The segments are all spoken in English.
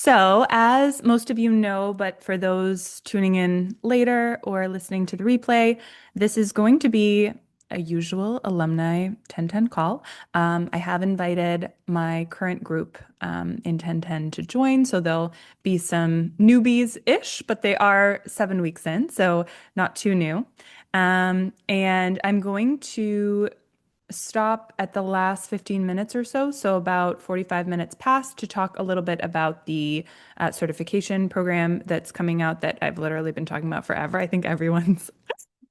So, as most of you know, but for those tuning in later or listening to the replay, this is going to be a usual alumni 1010 call. I have invited my current group in 1010 to join, so there'll be some newbies-ish, but they are 7 weeks in, so not too new. And I'm going to stop at the last 15 minutes or so, so about 45 minutes past, to talk a little bit about the certification program that's coming out that I've literally been talking about forever. I think everyone's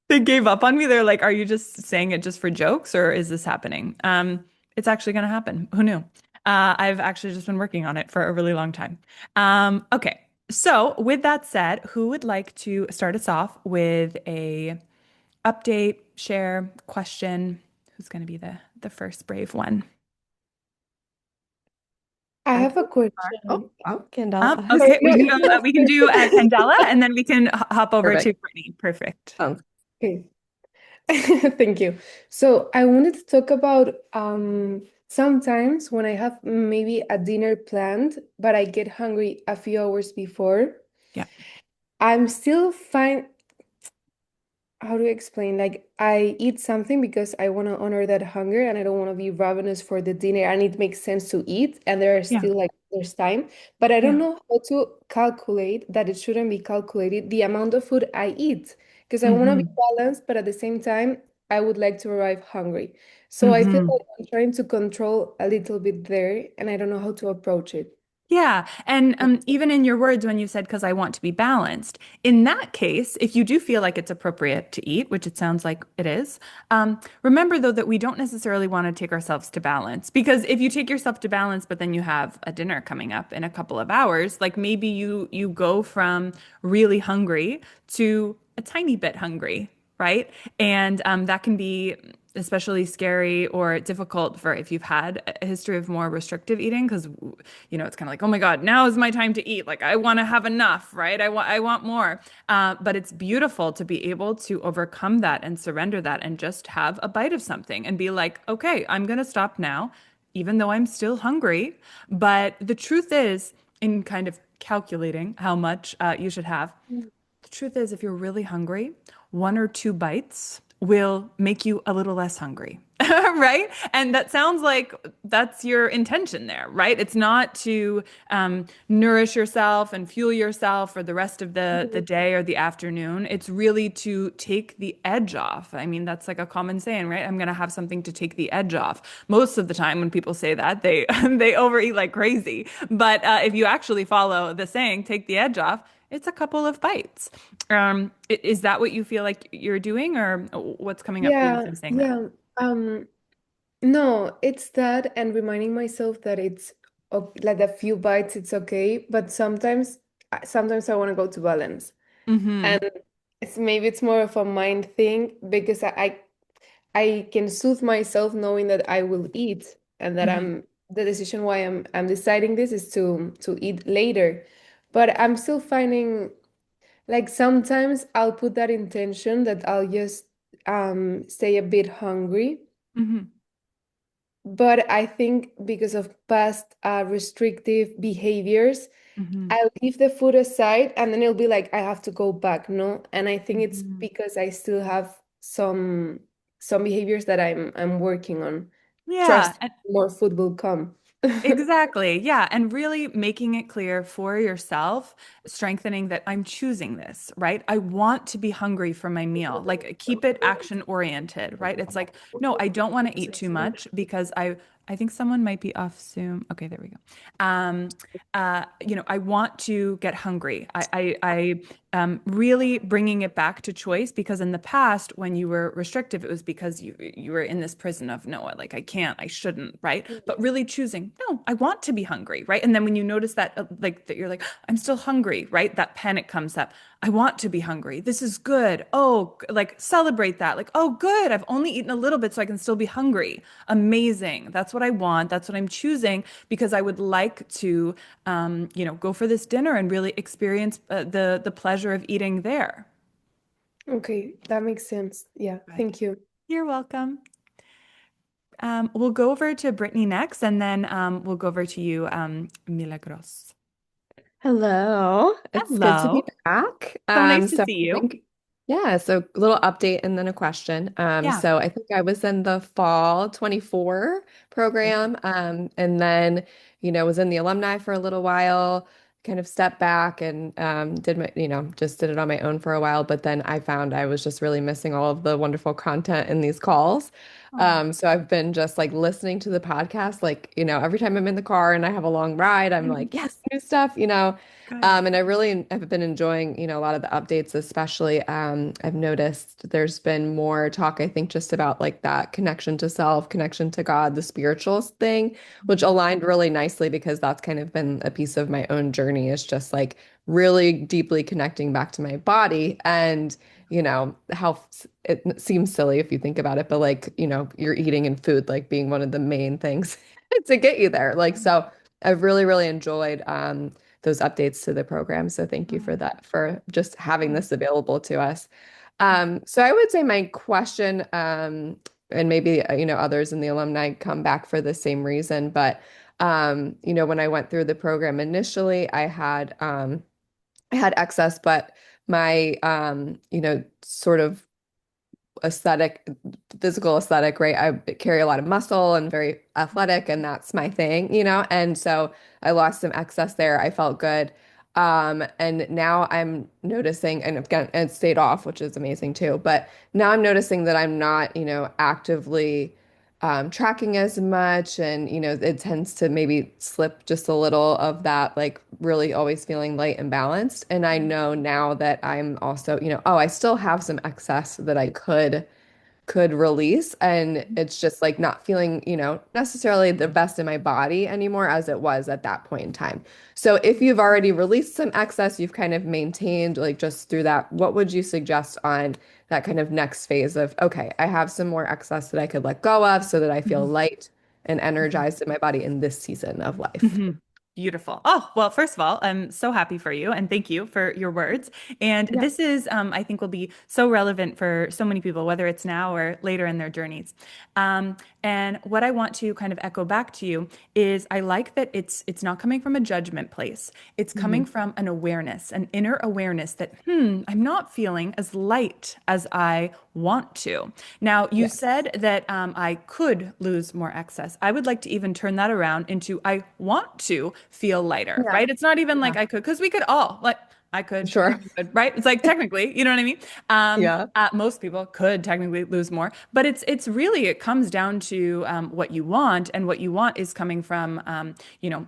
they gave up on me. They're like, "Are you just saying it just for jokes, or is this happening?" It's actually going to happen. Who knew? I've actually just been working on it for a really long time. Okay, so with that said, who would like to start us off with a update, share, question? Who's going to be the first brave one? I I have a can start. question. Oh, Kendall. Okay, No, you can go we can first. do Candela, and then we can hop over to Perfect. Brittany. Perfect. Sounds okay. Thank you. So I wanted to talk about sometimes when I have maybe a dinner planned, but I get hungry a few hours before, Yeah. I'm still fine. How do you explain? Like I eat something because I want to honor that hunger and I don't want to be ravenous for the dinner and it makes sense to eat and there are Yeah. still like there's time, but I don't Yeah. know how to calculate that it shouldn't be calculated the amount of food I eat because I want to be Hmm. balanced, but at the same time I would like to arrive hungry. So I feel Hmm. like I'm trying to control a little bit there and I don't know how to approach it. Yeah. And even in your words, when you said, because I want to be balanced, in that case, if you do feel like it's appropriate to eat, which it sounds like it is, remember though that we don't necessarily want to take ourselves to balance. Because if you take yourself to balance, but then you have a dinner coming up in a couple of hours, like maybe you go from really hungry to a tiny bit hungry, right? And that can be especially scary or difficult for if you've had a history of more restrictive eating, because it's kind of like, oh my God, now is my time to eat. Like I want to have enough, right? I want more. But it's beautiful to be able to overcome that and surrender that and just have a bite of something and be like, okay, I'm gonna stop now, even though I'm still hungry. But the truth is, in kind of calculating how much you should have, the truth is, if you're really hungry, one or two bites will make you a little less hungry, right? And that sounds like that's your intention there, right? It's not to nourish yourself and fuel yourself for the rest of the Mhm. day or the afternoon. It's really to take the edge off. I mean, that's like a common saying, right? I'm going to have something to take the edge off. Most of the time, when people say that, they they overeat like crazy. But if you actually follow the saying, take the edge off, it's a couple of bites. Is that what you feel like you're doing, or what's coming up for you as Yeah, I'm saying that? yeah. Um, No, it's that and reminding myself that it's like a few bites, it's okay. But sometimes I want to go to balance, Mm-hmm. and maybe it's more of a mind thing because I can soothe myself knowing that I will eat and that Hmm. I'm the decision why I'm deciding this is to eat later. But I'm still finding like sometimes I'll put that intention that I'll just stay a bit hungry. Hmm. But I think because of past restrictive behaviors, Hmm. I'll leave the food aside and then it'll be like I have to go back, no? And I think it's Hmm. because I still have some behaviors that I'm working on. Yeah. Trust more food will come. Exactly. Yeah. And really making it clear for yourself, strengthening that I'm choosing this, right? I want to be hungry for my meal. Like keep it action oriented, right? It's like, no, I don't want to eat too much because I think someone might be off Zoom. Okay, there we go. I want to get hungry. I really bringing it back to choice, because in the past, when you were restrictive, it was because you were in this prison of no, like I can't, I shouldn't, right? But really choosing, no, I want to be hungry, right? And then when you notice that, like that, you're like, I'm still hungry, right? That panic comes up. I want to be hungry. This is good. Oh, like celebrate that. Like, oh, good. I've only eaten a little bit, so I can still be hungry. Amazing. That's what I want. That's what I'm choosing, because I would like to, go for this dinner and really experience the pleasure of eating there. Okay, that makes sense. Yeah, Good. thank you. You're welcome. We'll go over to Brittany next, and then we'll go over to you, Milagros. Hello. It's good to be Hello. back. So nice to So see I you. think, yeah, so a little update and then a question. Yeah. So I think I was in the fall 24 program, and then, was in the alumni for a little while, kind of stepped back and did just did it on my own for a while. But then I found I was just really missing all of the wonderful content in these calls. Oh, So I've been just like listening to the podcast, like, every time I'm in the car and I have a long ride, I'm mhm. like, yes, new stuff. Good. And I really have been enjoying, a lot of the updates, especially I've noticed there's been more talk, I think, just about like that connection to self, connection to God, the spiritual thing, which aligned really nicely because that's kind of been a piece of my own journey is just like really deeply connecting back to my body and how it seems silly if you think about it, but like, you're eating and food like being one of the main things to get you there. Like, so I've really, really enjoyed those updates to the program. So thank you for that, for just having this available to us. So I would say my question, and maybe, others in the alumni come back for the same reason, but, when I went through the program initially, I had excess, but my, sort of aesthetic, physical aesthetic, right? I carry a lot of muscle and very athletic, and that's my thing. And so I lost some excess there. I felt good. And now I'm noticing, and again, it stayed off, which is amazing too. But now I'm noticing that I'm not, actively tracking as much, and it tends to maybe slip just a little of that, like really always feeling light and balanced. And I know now that I'm also, oh, I still have some excess that I could release, and it's just like not feeling, necessarily the best in my body anymore as it was at that point in time. So if you've already released some excess, you've kind of maintained like just through that, what would you suggest on that kind of next phase of, okay, I have some more excess that I could let go of so that I feel Mhm. light and Mhm. energized in my body in this season of life? Mhm. Beautiful. Oh, well, first of all, I'm so happy for you and thank you for your words. And Yeah. this is, I think, will be so relevant for so many people, whether it's now or later in their journeys. Um, and what I want to kind of echo back to you is I like that it's not coming from a judgment place. It's coming Mhm. from an awareness, an inner awareness that, I'm not feeling as light as I want to. Now, you Yes. said that I could lose more excess. I would like to even turn that around into I want to feel lighter, Yeah. right? It's not even like Yeah. I could, because we could all, like, I could, Sure. you could, right? It's like technically, you know what I mean? Yeah. Most people could technically lose more, but it's really it comes down to what you want, and what you want is coming from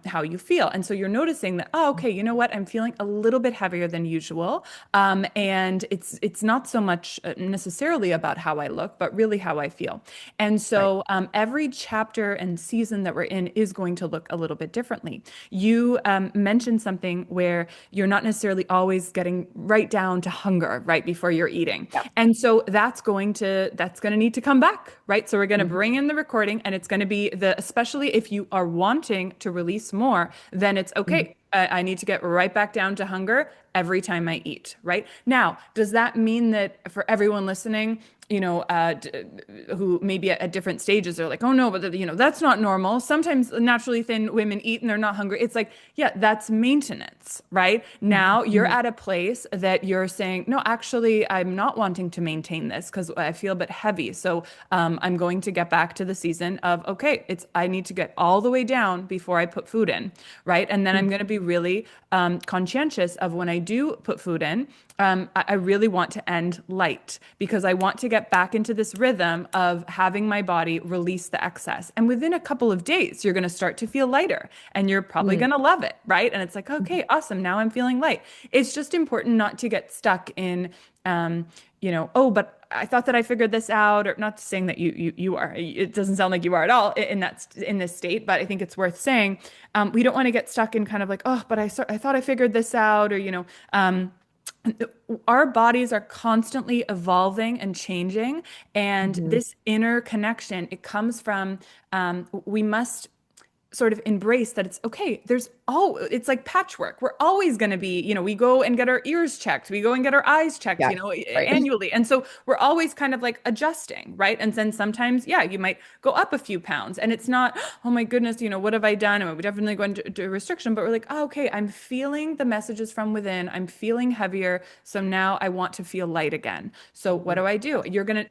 how you feel, and so you're noticing that oh, okay, you know what? I'm feeling a little bit heavier than usual, and it's not so much necessarily about how I look, but really how I feel, and Right. so every chapter and season that we're in is going to look a little bit differently. You mentioned something where you're not necessarily always getting right down to hunger right before you're eating. Yeah. And so that's going to need to come back, right? So we're going to Mhm. bring in the recording, and it's going to be especially if you are wanting to release more, then it's Mhm. okay. I need to get right back down to hunger every time I eat, right? Now, does that mean that for everyone listening, who maybe at different stages are like, oh no, but that's not normal. Sometimes naturally thin women eat and they're not hungry. It's like, yeah, that's maintenance, right? Now you're Mhm. at a place that you're saying, no, actually, I'm not wanting to maintain this because I feel a bit heavy. So I'm going to get back to the season of, okay, I need to get all the way down before I put food in, right? And then I'm Mhm. going to be really conscientious of when I do put food in. I really want to end light because I want to get back into this rhythm of having my body release the excess. And within a couple of days, you're going to start to feel lighter and you're probably Mhm. going to love it, right? And it's like, okay, awesome. Now I'm feeling light. It's just important not to get stuck in, oh, but I thought that I figured this out, or not saying that you are. It doesn't sound like you are at all in this state, but I think it's worth saying. We don't want to get stuck in kind of like, oh, but I thought I figured this out, or our bodies are constantly evolving and changing, and Mhm. this inner connection, it comes from we must sort of embrace that it's okay. It's like patchwork. We're always going to be, we go and get our ears checked. We go and get our eyes checked, Yeah, right. annually. And so we're always kind of like adjusting, right? And then sometimes, yeah, you might go up a few pounds and it's not, oh my goodness, what have I done? And we definitely go into a restriction, but we're like, oh, okay, I'm feeling the messages from within. I'm feeling heavier. So now I want to feel light again. So what Mhm. do I do?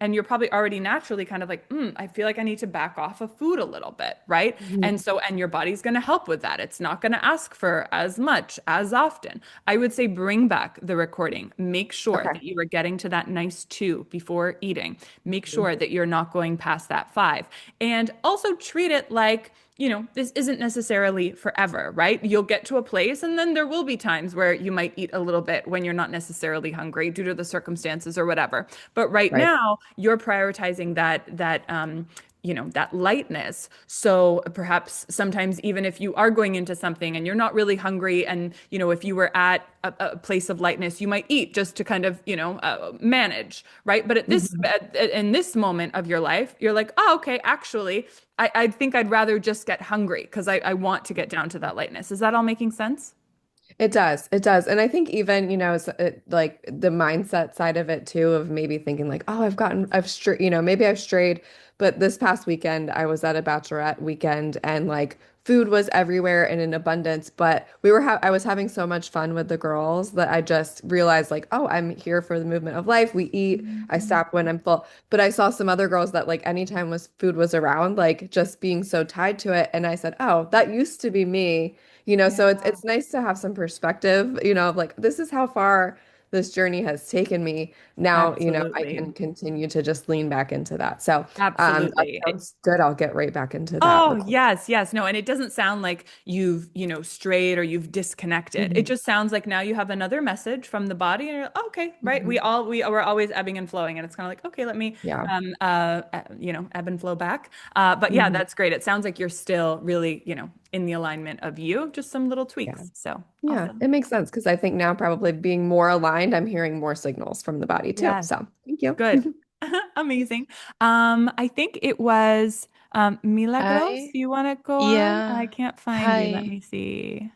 And you're probably already naturally kind of like, I feel like I need to back off of food a little bit, right? Mhm. And your body's going to help with that. It's not going to ask for as much as often. I would say bring back the recording. Make sure Okay. that you are getting to that nice 2 before eating. Make Mhm. sure that you're not going past that 5. And also treat it like, this isn't necessarily forever, right? You'll get to a place and then there will be times where you might eat a little bit when you're not necessarily hungry due to the circumstances or whatever. But right Right. now, you're prioritizing that lightness. So perhaps sometimes even if you are going into something and you're not really hungry, and if you were at a place of lightness, you might eat just to kind of manage, right? But Mhm. in this moment of your life, you're like, oh, okay, actually, I think I'd rather just get hungry because I want to get down to that lightness. Is that all making sense? It does. It does. And I think even, like the mindset side of it too, of maybe thinking like, oh, I've strayed, maybe I've strayed. But this past weekend, I was at a bachelorette weekend and like food was everywhere and in abundance. But I was having so much fun with the girls that I just realized like, oh, I'm here for the movement of life. We eat, I Mhm. stop when I'm full. But I saw some other girls that like anytime food was around, like just being so tied to it. And I said, oh, that used to be me. So Yeah, it's nice to have some perspective, of like this is how far this journey has taken me. Now, I absolutely. can continue to just lean back into that. So, that Absolutely. sounds good. I'll get right back into that Oh, record. yes, yes. No, and it doesn't sound like you've, strayed or you've disconnected. It Mhm. just sounds like now you have another message from the body and you're like, okay, right. Mhm. We're always ebbing and flowing. And it's kind of like, okay, let me Yeah. ebb and flow back. But yeah, Mhm. that's great. It sounds like you're still really, in the alignment of you, just some little Yeah. tweaks. So Yeah. awesome. It makes sense because I think now probably being more aligned, I'm hearing more signals from the body too. Yes. So, thank you. Good. Amazing. I think it was Milagros. Hi. You want to go on? I Yeah. can't find you. Let Hi. me see.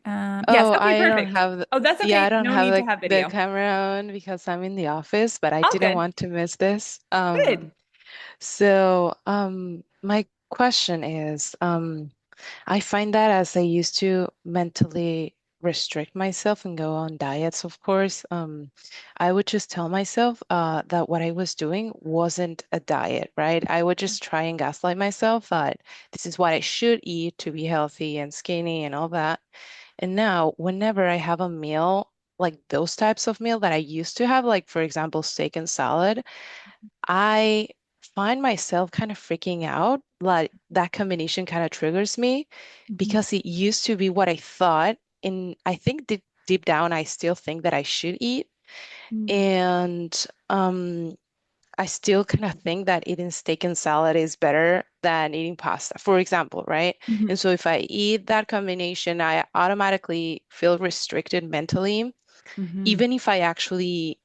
Yes. Oh, Okay. I don't Perfect. have Oh, that's yeah, I okay. don't No have need to the have the video. camera on because I'm in the office, but I All didn't good. want to miss this. Good. My question is, I find that as I used to mentally restrict myself and go on diets, of course, I would just tell myself that what I was doing wasn't a diet, right? I would just try and gaslight myself that this is what I should eat to be healthy and skinny and all that. And now, whenever I have a meal, like those types of meal that I used to have, like for example, steak and salad, I find myself kind of freaking out. Like that combination kind of triggers me Mhm. because it used to be what I thought. And I think deep down, I still think that I should eat. Mm. And I still kind of think that eating steak and salad is better than eating pasta, for example, right? Mhm. And so if I eat that combination, I automatically feel restricted mentally, Mhm. even if I actually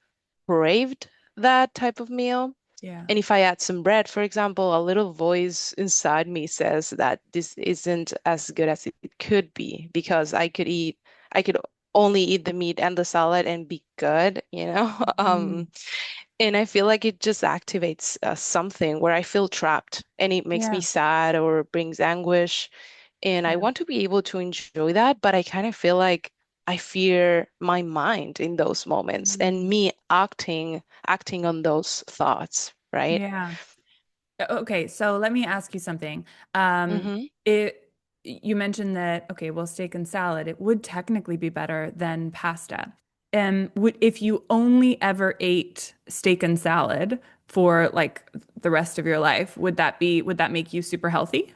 craved that type of meal. Yeah. And if I add some bread, for example, a little voice inside me says that this isn't as good as it could be because I could only eat the meat and the salad and be good, you know? Mhm. And I feel like it just activates something where I feel trapped and it makes me Yeah. sad or brings anguish. And I Yeah. want to be able to enjoy that, but I kind of feel like I fear my mind in those moments and Mm. me acting on those thoughts, right? Yeah. Okay, so let me ask you something. Um, Mm-hmm. it you mentioned that okay, well, steak and salad, it would technically be better than pasta. And would if you only ever ate steak and salad for like the rest of your life, would that make you super healthy?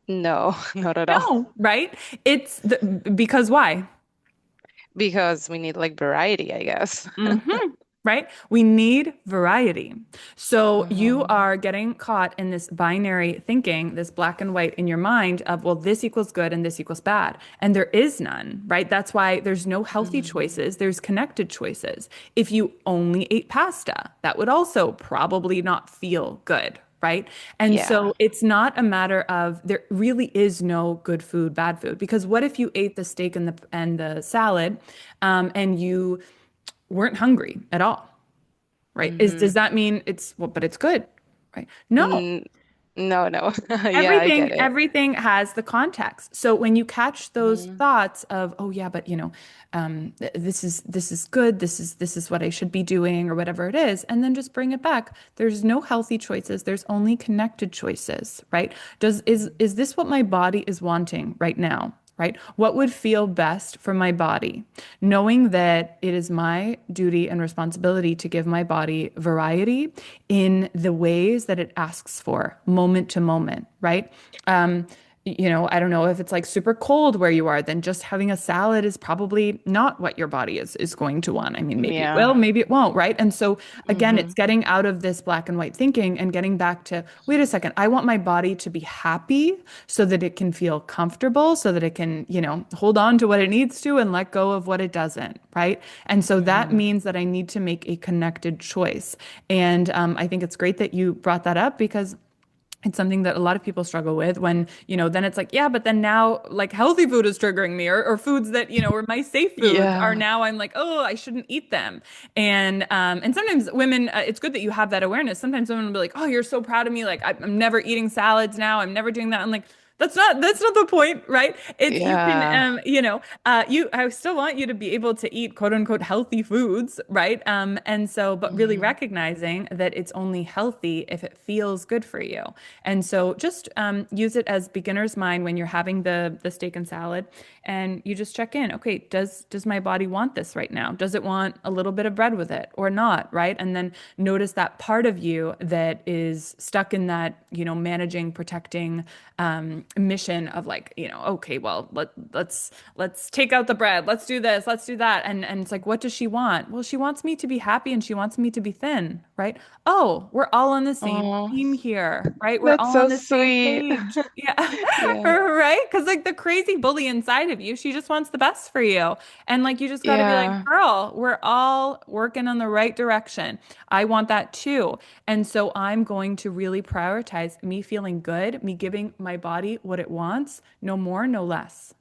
No, not at all. No, right? Because why? Because we need like variety, I guess. hmm Right? We need variety. So you Mm-hmm. are getting caught in this binary thinking, this black and white in your mind of, well, this equals good and this equals bad. And there is none, right? That's why there's no healthy Mm-hmm. choices, there's connected choices. If you only ate pasta, that would also probably not feel good. right? And Yeah. so it's not a matter of there really is no good food, bad food. Because what if you ate the steak and the salad, and you weren't hungry at all, right? Does Mm-hmm. that mean it's well, but it's good, right? No, Mm, no, no. Yeah, I everything get it. everything has the context. So when you catch those Mm-hmm. thoughts of, oh yeah, but this is good, this is what I should be doing or whatever it is, and then just bring it back. There's no healthy choices, there's only connected choices, right? Is this what my body is wanting right now? Right? What would feel best for my body? Knowing that it is my duty and responsibility to give my body variety in the ways that it asks for, moment to moment, right? Um, I don't know if it's like super cold where you are, then just having a salad is probably not what your body is going to want. I mean, maybe it will, Yeah. maybe it won't, right? And so again, Mm-hmm. it's getting out of this black and white thinking and getting back to, wait a second, I want my body to be happy so that it can feel comfortable, so that it can, hold on to what it needs to and let go of what it doesn't, right? And so that Mhm. means that I need to make a connected choice. And I think it's great that you brought that up because it's something that a lot of people struggle with when, then it's like, yeah, but then now like healthy food is triggering me or foods that, or my safe foods are Yeah. now I'm like, oh, I shouldn't eat them. And sometimes women, it's good that you have that awareness. Sometimes women will be like, oh, you're so proud of me. Like I'm never eating salads now. I'm never doing that. I'm like, that's not the point, right? It's you can Yeah. I still want you to be able to eat quote unquote healthy foods, right? And so but really Mm-hmm. recognizing that it's only healthy if it feels good for you. And so just use it as beginner's mind when you're having the steak and salad, and you just check in. Okay, does my body want this right now? Does it want a little bit of bread with it or not, right? And then notice that part of you that is stuck in that, managing, protecting mission of like, okay, well, let's take out the bread. Let's do this. Let's do that. And it's like, what does she want? Well, she wants me to be happy and she wants me to be thin, right? Oh, we're all on the same Oh, team here, right? We're that's all on so the same sweet. page. Yeah. Yeah. Right? Because like the crazy bully inside of you, she just wants the best for you. And like you just got to be like, Yeah. girl, we're all working on the right direction. I want that too. And so I'm going to really prioritize me feeling good, me giving my body what it wants, no more, no less.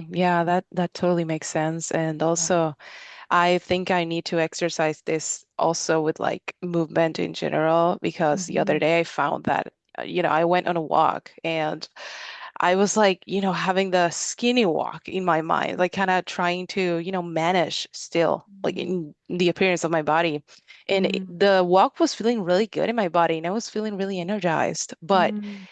Yeah, that totally makes sense. And Yeah. also, I think I need to exercise this also with like movement in general because the other Mhm. day I found that I went on a walk and I was like, having the skinny walk in my mind, like kind of trying to, manage still like in the appearance of my body. And Mm, the walk was feeling really good in my body and I was feeling really energized. But, mm,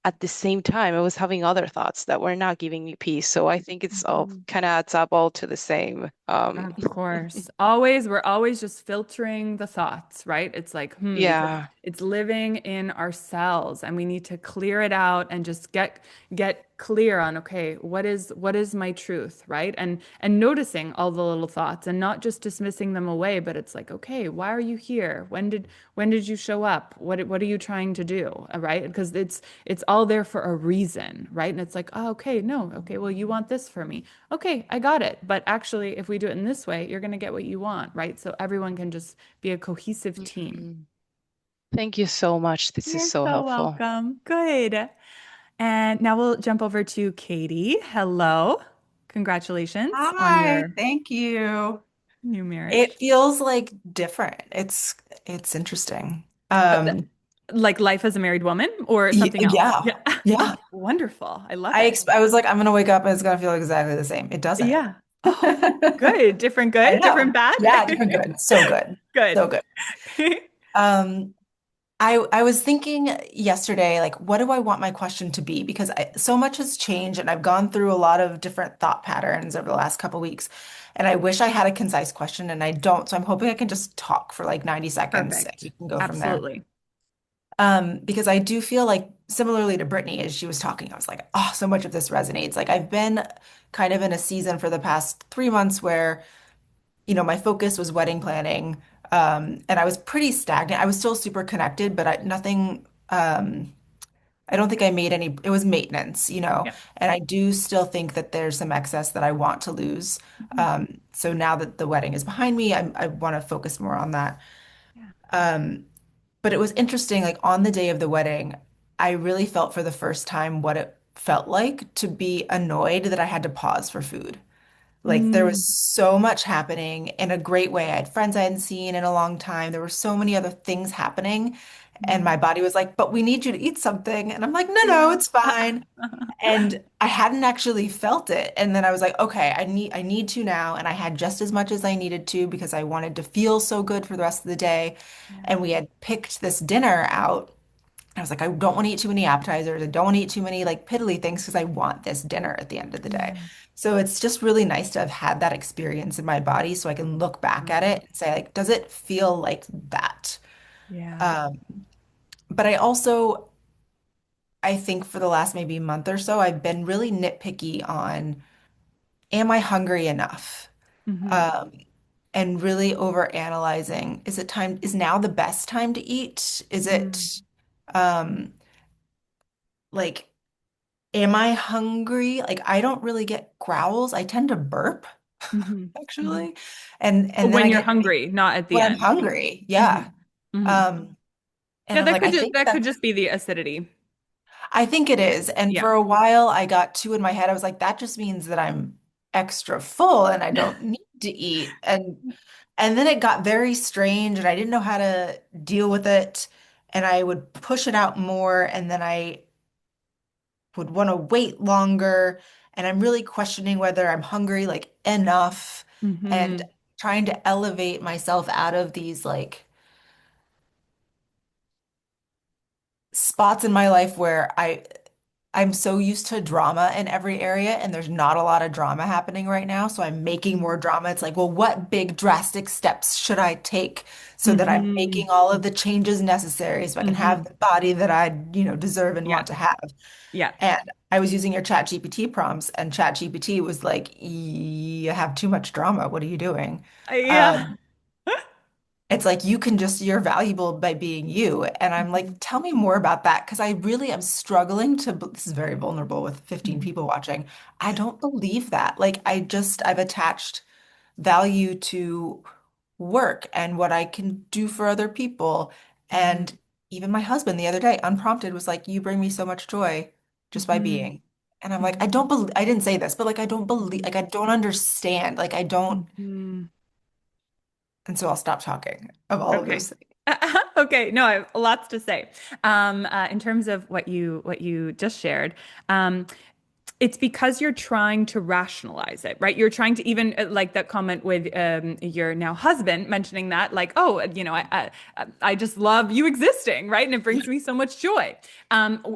at the same time, I was having other thoughts that were not giving me peace. So I think it's all mhm. kind of adds up all to the same. Of course. Always, we're always just filtering the thoughts, right? It's like, because Yeah. it's living in ourselves and we need to clear it out and just get clear on, okay, what is my truth, right? And noticing all the little thoughts and not just dismissing them away, but it's like, okay, why are you here? When did you show up? What are you trying to do? Right? Because it's all there for a reason, right? And it's like, oh, okay, no, okay, well, you want this for me. Okay, I got it. But actually, if we do it in this way, you're going to get what you want, right? So everyone can just be a cohesive team. Mhm. Thank you so much. This is You're so so helpful. welcome. Good. And now we'll jump over to Katie. Hello. Congratulations on Hi, your thank you. new It marriage. feels like different. It's interesting. Th- Like life as a married woman or something else? Yeah. Yeah. Yeah. Wonderful. I love it. I was like, I'm gonna wake up and it's gonna feel exactly the same. It doesn't. Yeah. Oh, good. Different I good, different know. bad. Yeah, different good. So good. So Good. good. Um, I was thinking yesterday, like, what do I want my question to be? Because so much has changed, and I've gone through a lot of different thought patterns over the last couple weeks, and I wish I had a concise question, and I don't. So I'm hoping I can just talk for like 90 seconds, and we Perfect. can go from there. Absolutely. Because I do feel like similarly to Brittany, as she was talking, I was like, oh, so much of this resonates. Like I've been kind of in a season for the past 3 months where my focus was wedding planning. And I was pretty stagnant. I was still super connected, but nothing, I don't think I made any, it was maintenance. Yeah. And I do still think that there's some excess that I want to lose. Mhm. So now that the wedding is behind me, I want to focus more on that. Yeah. but it was interesting, like on the day of the wedding, I really felt for the first time what it felt like to be annoyed that I had to pause for food. Like there was Mm, so much happening in a great way. I had friends I hadn't seen in a long time. There were so many other things happening. And my mm. body was like, but we need you to eat something. And I'm like, no, no, Yeah. it's fine. And I hadn't actually felt it. And then I was like, okay, I need to now. And I had just as much as I needed to because I wanted to feel so good for the rest of the day. Yeah. And we had picked this dinner out. I was like, I don't want to eat too many appetizers. I don't want to eat too many like piddly things because I want this dinner at the end of the day. Yeah. So it's just really nice to have had that experience in my body so I can look back at Mm. it and say, like, does it feel like that? Yeah. Um, but I think for the last maybe month or so, I've been really nitpicky on, am I hungry enough? Hmm. Um, and really over analyzing, is now the best time to eat? Is Hmm. it, um, like, am I hungry? Like I don't really get growls. I tend to burp Hmm. Hmm. actually. And then When I you're get hungry, not at the when I'm end. hungry. Hmm. Yeah. Hmm. Um and Yeah, I'm like I think that could that's just be the acidity. I think it is. And Yeah. for a while I got two in my head. I was like that just means that I'm extra full and I don't need to eat. And then it got very strange and I didn't know how to deal with it and I would push it out more and then I would want to wait longer. And I'm really questioning whether I'm hungry like enough and Hmm. trying to elevate myself out of these like spots in my life where I'm so used to drama in every area and there's not a lot of drama happening right now. So I'm making more drama. It's like, well, what big drastic steps should I take so that I'm Hmm. making all of the changes necessary so I can have Hmm. the body that I, deserve and Yeah. want to have? Yeah. And I was using your Chat GPT prompts, and Chat GPT was like, "You have too much drama. What are you doing?" Yeah. Um, it's like you're valuable by being you. And I'm like, Mhm. tell me more about that because I really am struggling this is very vulnerable with 15 Mhm. people watching. I don't believe that. Like, I've attached value to work and what I can do for other people. Mhm. And even my husband the other day, unprompted, was like, you bring me so much joy just by Mhm. being. And I'm like, I Mhm. don't believe, I didn't say this, but like, I don't believe, Mhm. like, I don't understand. Like, I don't. Mhm. And so I'll stop talking of all of Okay. those things. Okay. No, I have lots to say. In terms of what you just shared. It's because you're trying to rationalize it, right? You're trying to even like that comment with your now husband mentioning that, like, oh, I just love you existing, right? And it brings me so much joy.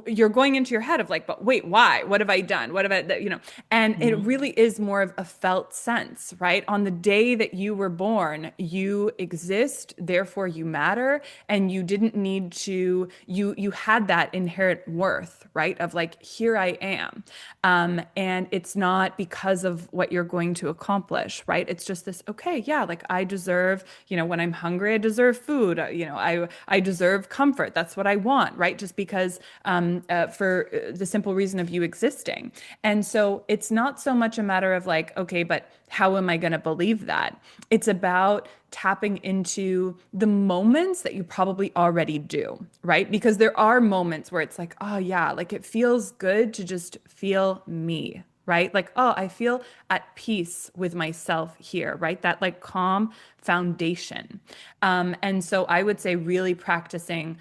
You're going into your head of like, but wait, why? What have I done? What have I, And it Mhm. really is more of a felt sense, right? On the day that you were born, you exist, therefore you matter, and you didn't need to. You had that inherent worth, right? Of like, here I am. And it's not because of what you're going to accomplish, right? It's just this, okay, yeah, like I deserve, when I'm hungry, I deserve food. I deserve comfort. That's what I want, right? Just because for the simple reason of you existing. And so it's not so much a matter of like, okay, but how am I going to believe that? It's about tapping into the moments that you probably already do, right? Because there are moments where it's like, oh, yeah, like it feels good to just feel me, right? Like, oh, I feel at peace with myself here, right? That like calm foundation. And so I would say really practicing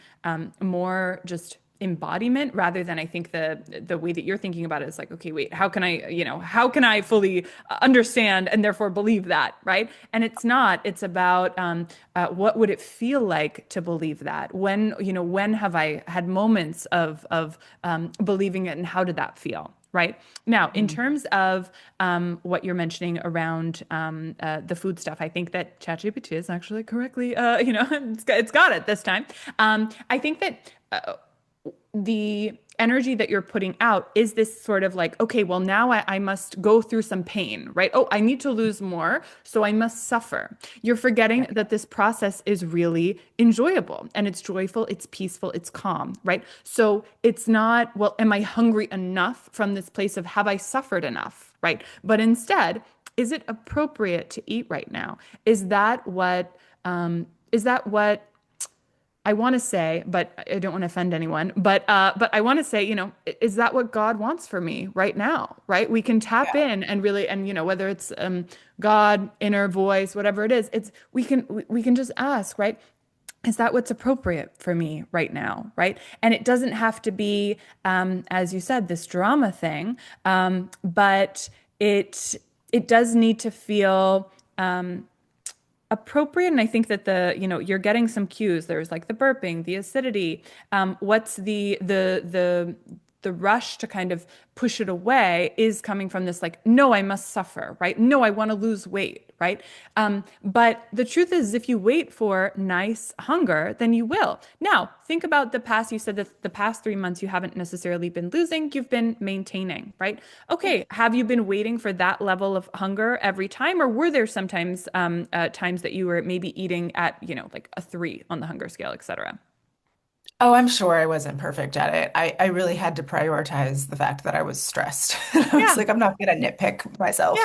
more just embodiment rather than I think the way that you're thinking about it is like, okay, wait, how can I fully understand and therefore believe that, right? And it's about what would it feel like to believe that? When have I had moments of believing it and how did that feel? Right. Now, in Mhm. terms of what you're mentioning around the food stuff, I think that ChatGPT is actually correctly, it's got it this time. I think that the energy that you're putting out is this sort of like, okay, well, now I must go through some pain, right? Oh, I need to lose more, so I must suffer. You're forgetting Yeah. that this process is really enjoyable and it's joyful, it's peaceful, it's calm, right? So it's not, well, am I hungry enough from this place of have I suffered enough, right? But instead, is it appropriate to eat right now? Is that what I want to say, but I don't want to offend anyone, but I want to say, is that what God wants for me right now, right? We can tap Yeah. in and really, and whether it's God, inner voice, whatever it is, we can just ask, right? Is that what's appropriate for me right now, right? And it doesn't have to be, as you said, this drama thing, but it does need to feel appropriate. And I think that you're getting some cues. There's like the burping, the acidity. What's the rush to kind of push it away is coming from this like, no, I must suffer, right? No, I want to lose weight, right? But the truth is, if you wait for nice hunger, then you will. Now, think about the past. You said that the past 3 months you haven't necessarily been losing, you've been maintaining, right? Okay, have you been waiting for that level of hunger every time, or were there sometimes times that you were maybe eating at, like a 3 on the hunger scale, etc.? Oh, I'm sure I wasn't perfect at it. I really had to prioritize the fact that I was stressed. I was Yeah, like, I'm not going to nitpick yeah, myself.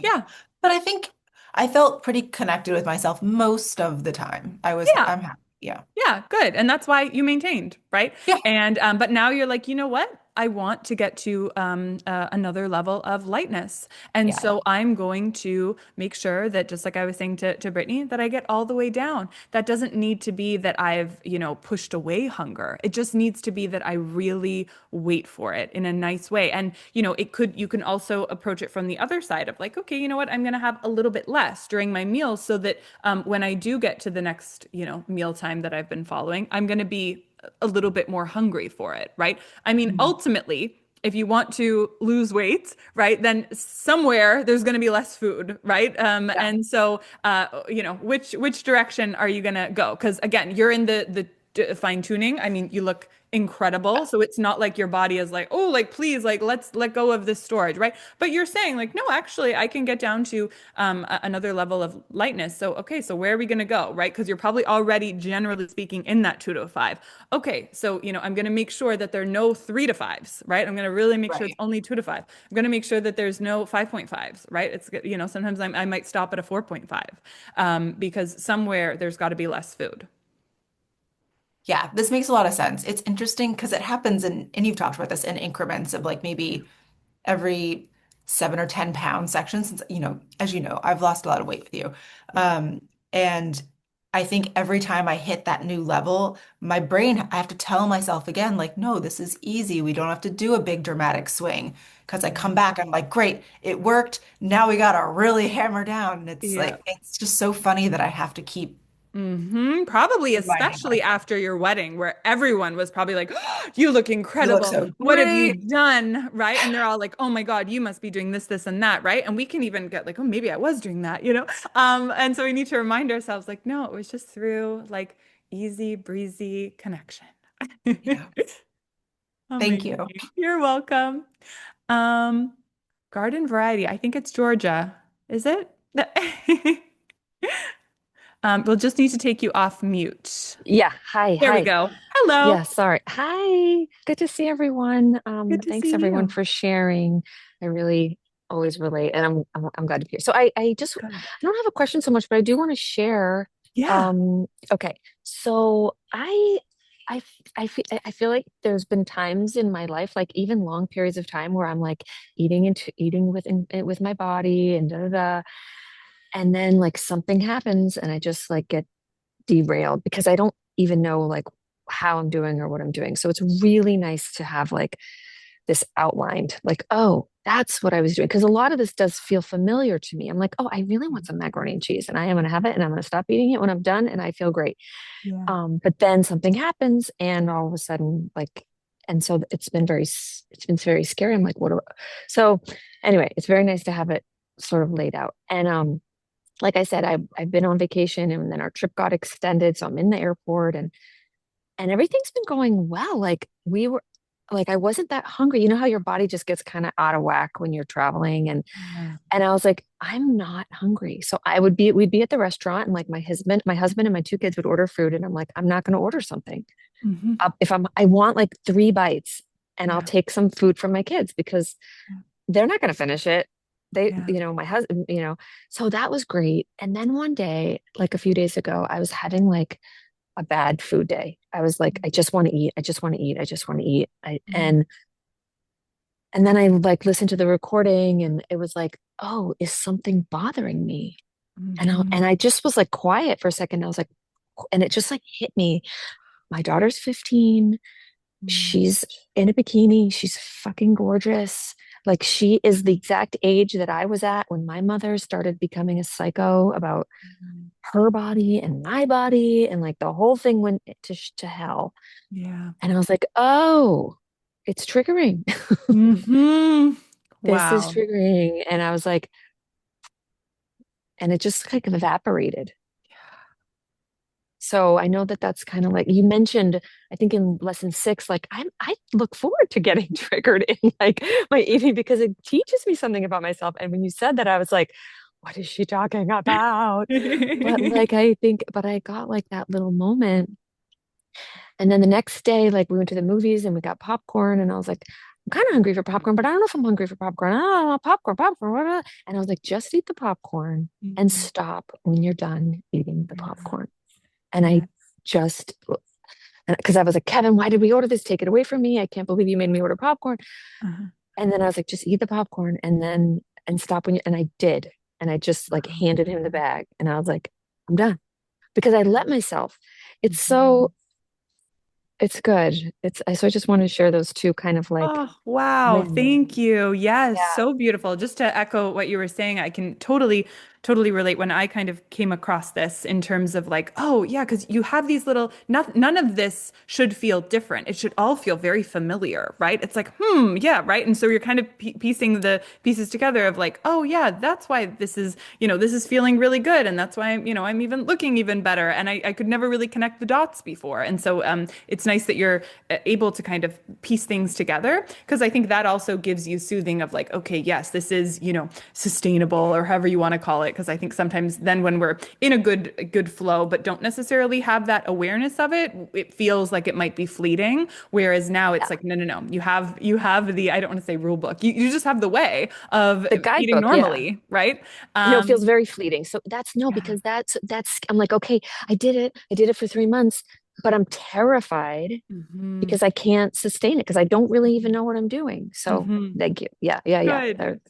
yeah, But I think I felt pretty connected with myself most of the time. yeah. I'm happy. Yeah. Yeah, good. And that's why you maintained, right? Yeah. And but now you're like, you know what? I want to get to another level of lightness. And Yeah. so I'm going to make sure that, just like I was saying to Brittany, that I get all the way down. That doesn't need to be that I've, pushed away hunger. It just needs to be that I really wait for it in a nice way. And, you can also approach it from the other side of like, okay, you know what? I'm going to have a little bit less during my meals so that when I do get to the next, meal time that I've been following, I'm going to be a little bit more hungry for it, right? I mean, Mhm. ultimately, if you want to lose weight, right, then somewhere there's going to be less food, right? Yeah. And so, which direction are you going to go? Because again, you're in the fine tuning. I mean, you look incredible. So it's not like your body is like, oh, like, please, like, let's let go of this storage, right? But you're saying, like, no, actually, I can get down to another level of lightness. So, okay, so where are we going to go, right? Because you're probably already, generally speaking, in that 2 to 5. Okay, so, I'm going to make sure that there are no 3 to 5s, right? I'm going to really make sure it's Right. only 2 to 5. I'm going to make sure that there's no 5.5s, right? It's, sometimes I might stop at a 4.5 because somewhere there's got to be less food. Yeah, this makes a lot of sense. It's interesting because it happens and you've talked about this in increments of like maybe every 7 or 10 pound section since, as you know, I've lost a lot of weight with you. And I think every time I hit that new level, my brain, I have to tell myself again, like, no, this is easy. We don't have to do a big dramatic swing. Because I come back, I'm like, great, it worked. Now we got to really hammer down. And it's Yeah. like, it's just so funny that I have to keep Probably reminding especially myself. after your wedding, where everyone was probably like, "Oh, you look You look incredible. so What have you great. done?" Right? And they're all like, "Oh my God, you must be doing this and that," right? And we can even get like, "Oh, maybe I was doing that." And so we need to remind ourselves, like, no, it was just through like easy breezy connection. Yeah. Thank Amazing. you. You're welcome. Um, Garden variety. I think it's Georgia. Is it? We'll just need to take you off mute. Yeah. Hi. There we Hi. go. Hello. Yeah. Sorry. Hi. Good to see everyone. Good to Thanks see everyone you. for sharing. I really always relate, and I'm glad to be here. So I don't have a question so much, but I do want to share. Yeah. Okay. So I I feel like there's been times in my life, like even long periods of time, where I'm like eating with my body and da da da, and then like something happens, and I just like get derailed because I don't even know like how I'm doing or what I'm doing. So it's really nice to have like this outlined, like, oh, that's what I was doing. Because a lot of this does feel familiar to me. I'm like, oh, I really want some macaroni and cheese, and I am going to have it, and I'm going to stop eating it when I'm done, and I feel great. Yeah. But then something happens, and all of a sudden, like, and so it's been very scary. I'm like, so anyway, it's very nice to have it sort of laid out. And like I said, I've been on vacation, and then our trip got extended, so I'm in the airport, and everything's been going well. Like I wasn't that hungry. You know how your body just gets kind of out of whack when you're traveling, Yeah. and I was like, I'm not hungry. So we'd be at the restaurant, and like my husband and my 2 kids would order food, and I'm like, I'm not going to order something. Hmm. I want like 3 bites, and I'll Yeah. take some food from my kids because they're not going to finish it. Yeah. My husband, so that was great. And then one day, like a few days ago, I was having like a bad food day. I was like, I just want to eat. I just want to eat. I just want to eat. And then I like listened to the recording and it was like, oh, is something bothering me? And I just was like quiet for a second. I was like, and it just like hit me. My daughter's 15. She's in a bikini. She's fucking gorgeous. Like she is the exact age that I was at when my mother started becoming a psycho about her body and my body, and like the whole thing went to hell. Yeah. And I was like, oh, it's triggering. This is Wow. triggering. And I was like, and it just like evaporated. So I know that that's kind of like you mentioned, I think in lesson 6, like I look forward to getting triggered in like my eating because it teaches me something about myself. And when you said that, I was like, what is she talking about? But like I think, but I got like that little moment. And then the next day, like we went to the movies and we got popcorn, and I was like, I'm kind of hungry for popcorn, but I don't know if I'm hungry for popcorn. I don't know, popcorn, popcorn, blah, blah. And I was like, just eat the popcorn and stop when you're done eating the popcorn. And I just, because I was like, Kevin, why did we order this? Take it away from me. I can't believe you made me order popcorn. And then I was like, just eat the popcorn and stop when you, and I did. And I just like handed him the bag and I was like, I'm done because I let myself. It's so, it's good. So I just wanted to share those two kind of like Oh, wow. wins. Thank you. Yes, Yeah. so beautiful. Just to echo what you were saying, I can totally relate when I kind of came across this in terms of like, oh, yeah, because you have these little, none of this should feel different. It should all feel very familiar, right? It's like, yeah, right. And so you're kind of piecing the pieces together of like, oh, yeah, that's why this is, this is feeling really good. And that's why, I'm even looking even better. And I could never really connect the dots before. And so it's nice that you're able to kind of piece things together because I think that also gives you soothing of like, okay, yes, this is, sustainable or however you want to call it. Because I think sometimes then when we're in a good flow, but don't necessarily have that awareness of it, it feels like it might be fleeting. Whereas now it's like, no. You have the, I don't want to say rule book. You just have the way of The eating guidebook, yeah. normally, right? No, it feels very fleeting. So that's no, because that's I'm like, okay, I did it. I did it for 3 months, but I'm terrified because I can't sustain it because I don't really even know what I'm doing. So thank you. Yeah.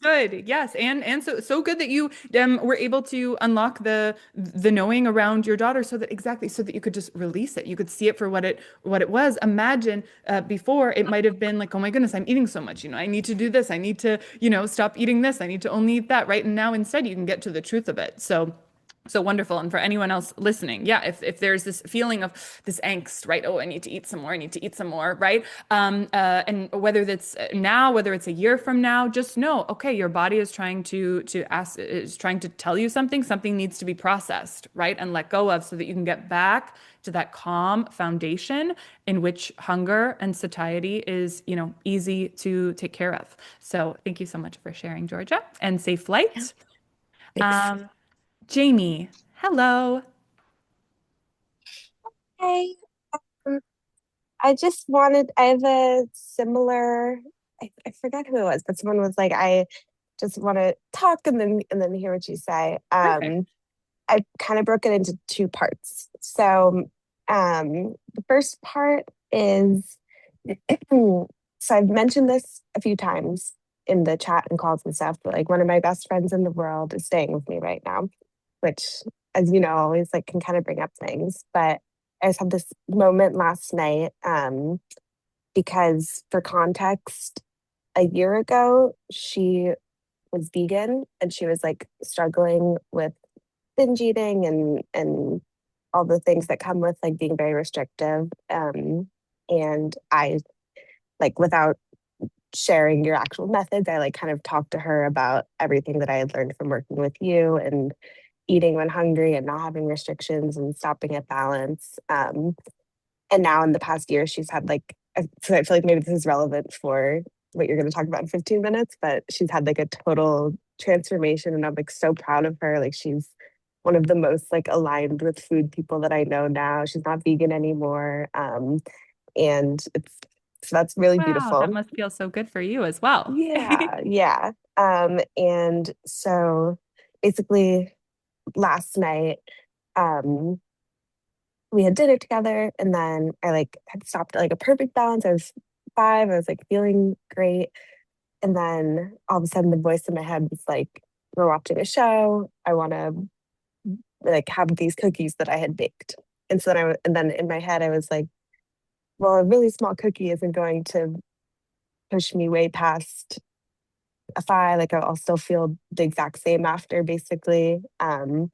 Good. Yes. And so good that you were able to unlock the knowing around your daughter so that you could just release it. You could see it for what it was. Imagine before it might have been like, oh my goodness, I'm eating so much. I need to do this. I need to, stop eating this. I need to only eat that. Right. And now instead you can get to the truth of it. So wonderful. And for anyone else listening, yeah, if there's this feeling of this angst, right? Oh, I need to eat some more. I need to eat some more, right? And whether that's now, whether it's a year from now, just know, okay, your body is trying is trying to tell you something. Something needs to be processed, right? And let go of so that you can get back to that calm foundation in which hunger and satiety is, easy to take care of. So thank you so much for sharing, Georgia, and safe flight. Thanks. Jamie, hello. Hey, um, I have a similar, I forgot who it was, but someone was like, I just want to talk and then hear what you say. Perfect. I kind of broke it into two parts. So, the first part is, so I've mentioned this a few times in the chat and calls and stuff, but like one of my best friends in the world is staying with me right now, which, as you know, always like can kind of bring up things. But I just had this moment last night, because for context, a year ago she was vegan and she was like struggling with binge eating and all the things that come with like being very restrictive. And I, like, without sharing your actual methods, I like kind of talked to her about everything that I had learned from working with you and eating when hungry and not having restrictions and stopping at balance. And now in the past year, she's had like, so I feel like maybe this is relevant for what you're going to talk about in 15 minutes, but she's had like a total transformation. And I'm like so proud of her. Like she's one of the most like aligned with food people that I know now. She's not vegan anymore. And so that's really Wow, that beautiful. must feel so good for you as well. Yeah. And so basically last night, um, we had dinner together, and then I like had stopped at like a perfect balance. I was 5. I was like feeling great. And then all of a sudden the voice in my head was like, we're watching a show. I want to like have these cookies that I had baked. And so then and then in my head I was like, well, a really small cookie isn't going to push me way past a 5. Like I'll still feel the exact same after basically. And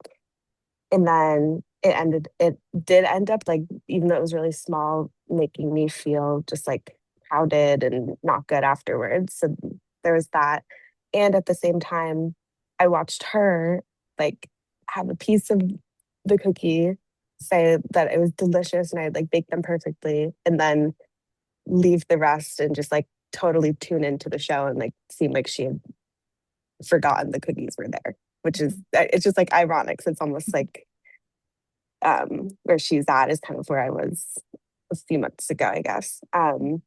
then it did end up like, even though it was really small, making me feel just like crowded and not good afterwards. So there was that. And at the same time, I watched her like have a piece of the cookie, say that it was delicious and I like baked them perfectly, and then leave the rest and just like totally tune into the show and like seem like she had forgotten the cookies were there, which is it's just like ironic. So it's almost like where she's at is kind of where I was a few months ago, I guess. So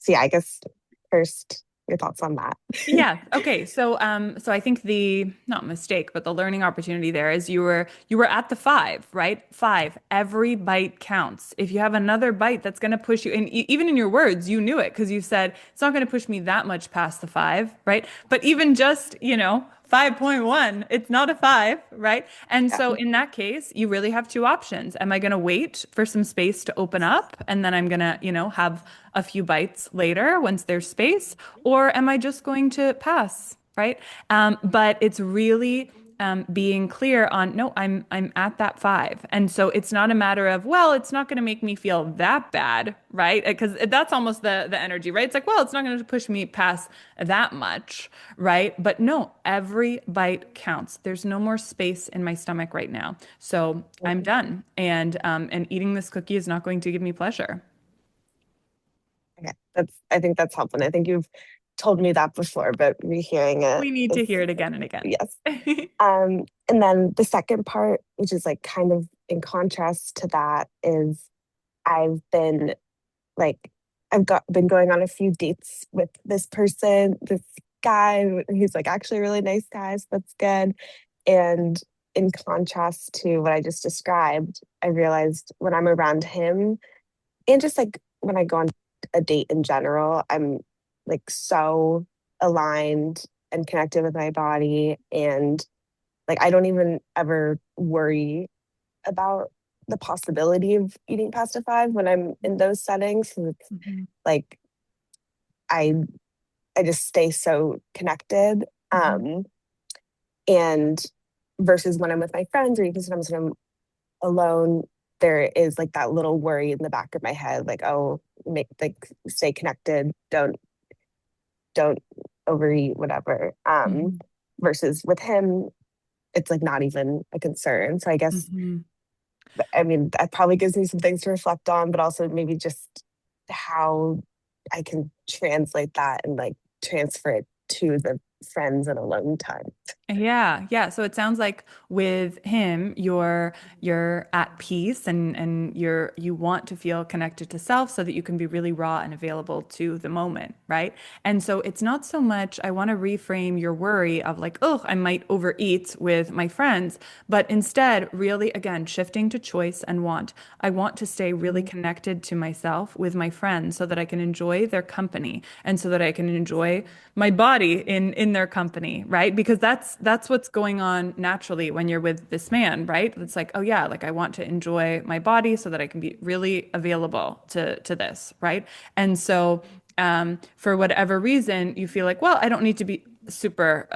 yeah, I guess first your thoughts on that. Yeah. Okay. So I think the not mistake, but the learning opportunity there is you were at the 5, right? 5. Every bite counts. If you have another bite that's going to push you, and even in your words, you knew it because you said it's not going to push me that much past the 5, right? But even just, 5.1, it's not a 5, right? And Yeah. so in that case, you really have two options. Am I going to wait for some space to open up and then I'm going to, have a few bites later once there's space, or am I just going to pass, right? But it's really being clear on no, I'm at that 5, and so it's not a matter of well, it's not going to make me feel that bad, right? Because that's almost the energy, right? It's like well, it's not going to push me past that much, right? But no, every bite counts. There's no more space in my stomach right now, so I'm done, and eating this cookie is not going to give me pleasure. Okay. I think that's helpful. And I think you've told me that before, but rehearing it We need to is hear it again and again. yes. And then the second part, which is like kind of in contrast to that, is I've been like been going on a few dates with this person, this guy. He's like actually a really nice guy, so that's good. And in contrast to what I just described, I realized when I'm around him, and just like when I go on a date in general, I'm like so aligned and connected with my body. And like I don't even ever worry about the possibility of eating past a 5 when I'm in those settings. So it's Mhm. like I I just stay so connected. Mhm. And versus when I'm with my friends or even sometimes when I'm alone, there is like that little worry in the back of my head, like, oh, make like stay connected, don't overeat, whatever. Mhm. Versus with him, it's like not even a concern. So I guess Mhm. I mean that probably gives me some things to reflect on, but also maybe just how I can translate that and like transfer it to the friends and alone time. Yeah, yeah. So it sounds like with him, you're at peace and you want to feel connected to self so that you can be really raw and available to the moment, right? And so it's not so much I want to reframe your worry of like, oh, I might overeat with my friends, but instead really again shifting to choice and want. I want to stay really connected to myself with my friends so that I can enjoy their company and so that I can enjoy my body in their company, right? Because that's what's going on naturally when you're with this man, right? It's like, oh yeah, like I want to enjoy my body so that I can be really available to this, right? And so for whatever reason, you feel like, well, I don't need to be super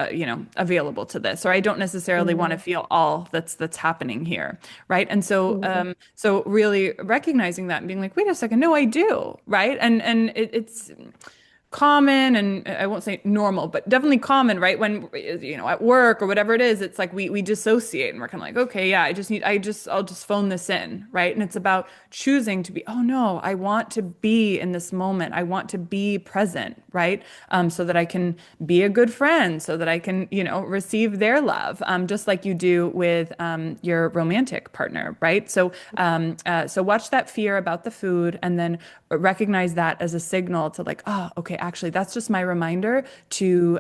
available to this, or I don't necessarily want to Mhm. feel all that's happening here, right? And so Mhm. so really recognizing that and being like, wait a second, no, I do, right? And it's common, and I won't say normal, but definitely common, right? When, at work or whatever it is, it's like we dissociate and we're kind of like, okay, yeah, I'll just phone this in, right? And it's about choosing to be, oh no, I want to be in this moment. I want to be present, right? So that I can be a good friend, so that I can, receive their love, just like you do with your romantic partner, right? So watch that fear about the food and then recognize that as a signal to like, oh, okay, actually, that's just my reminder to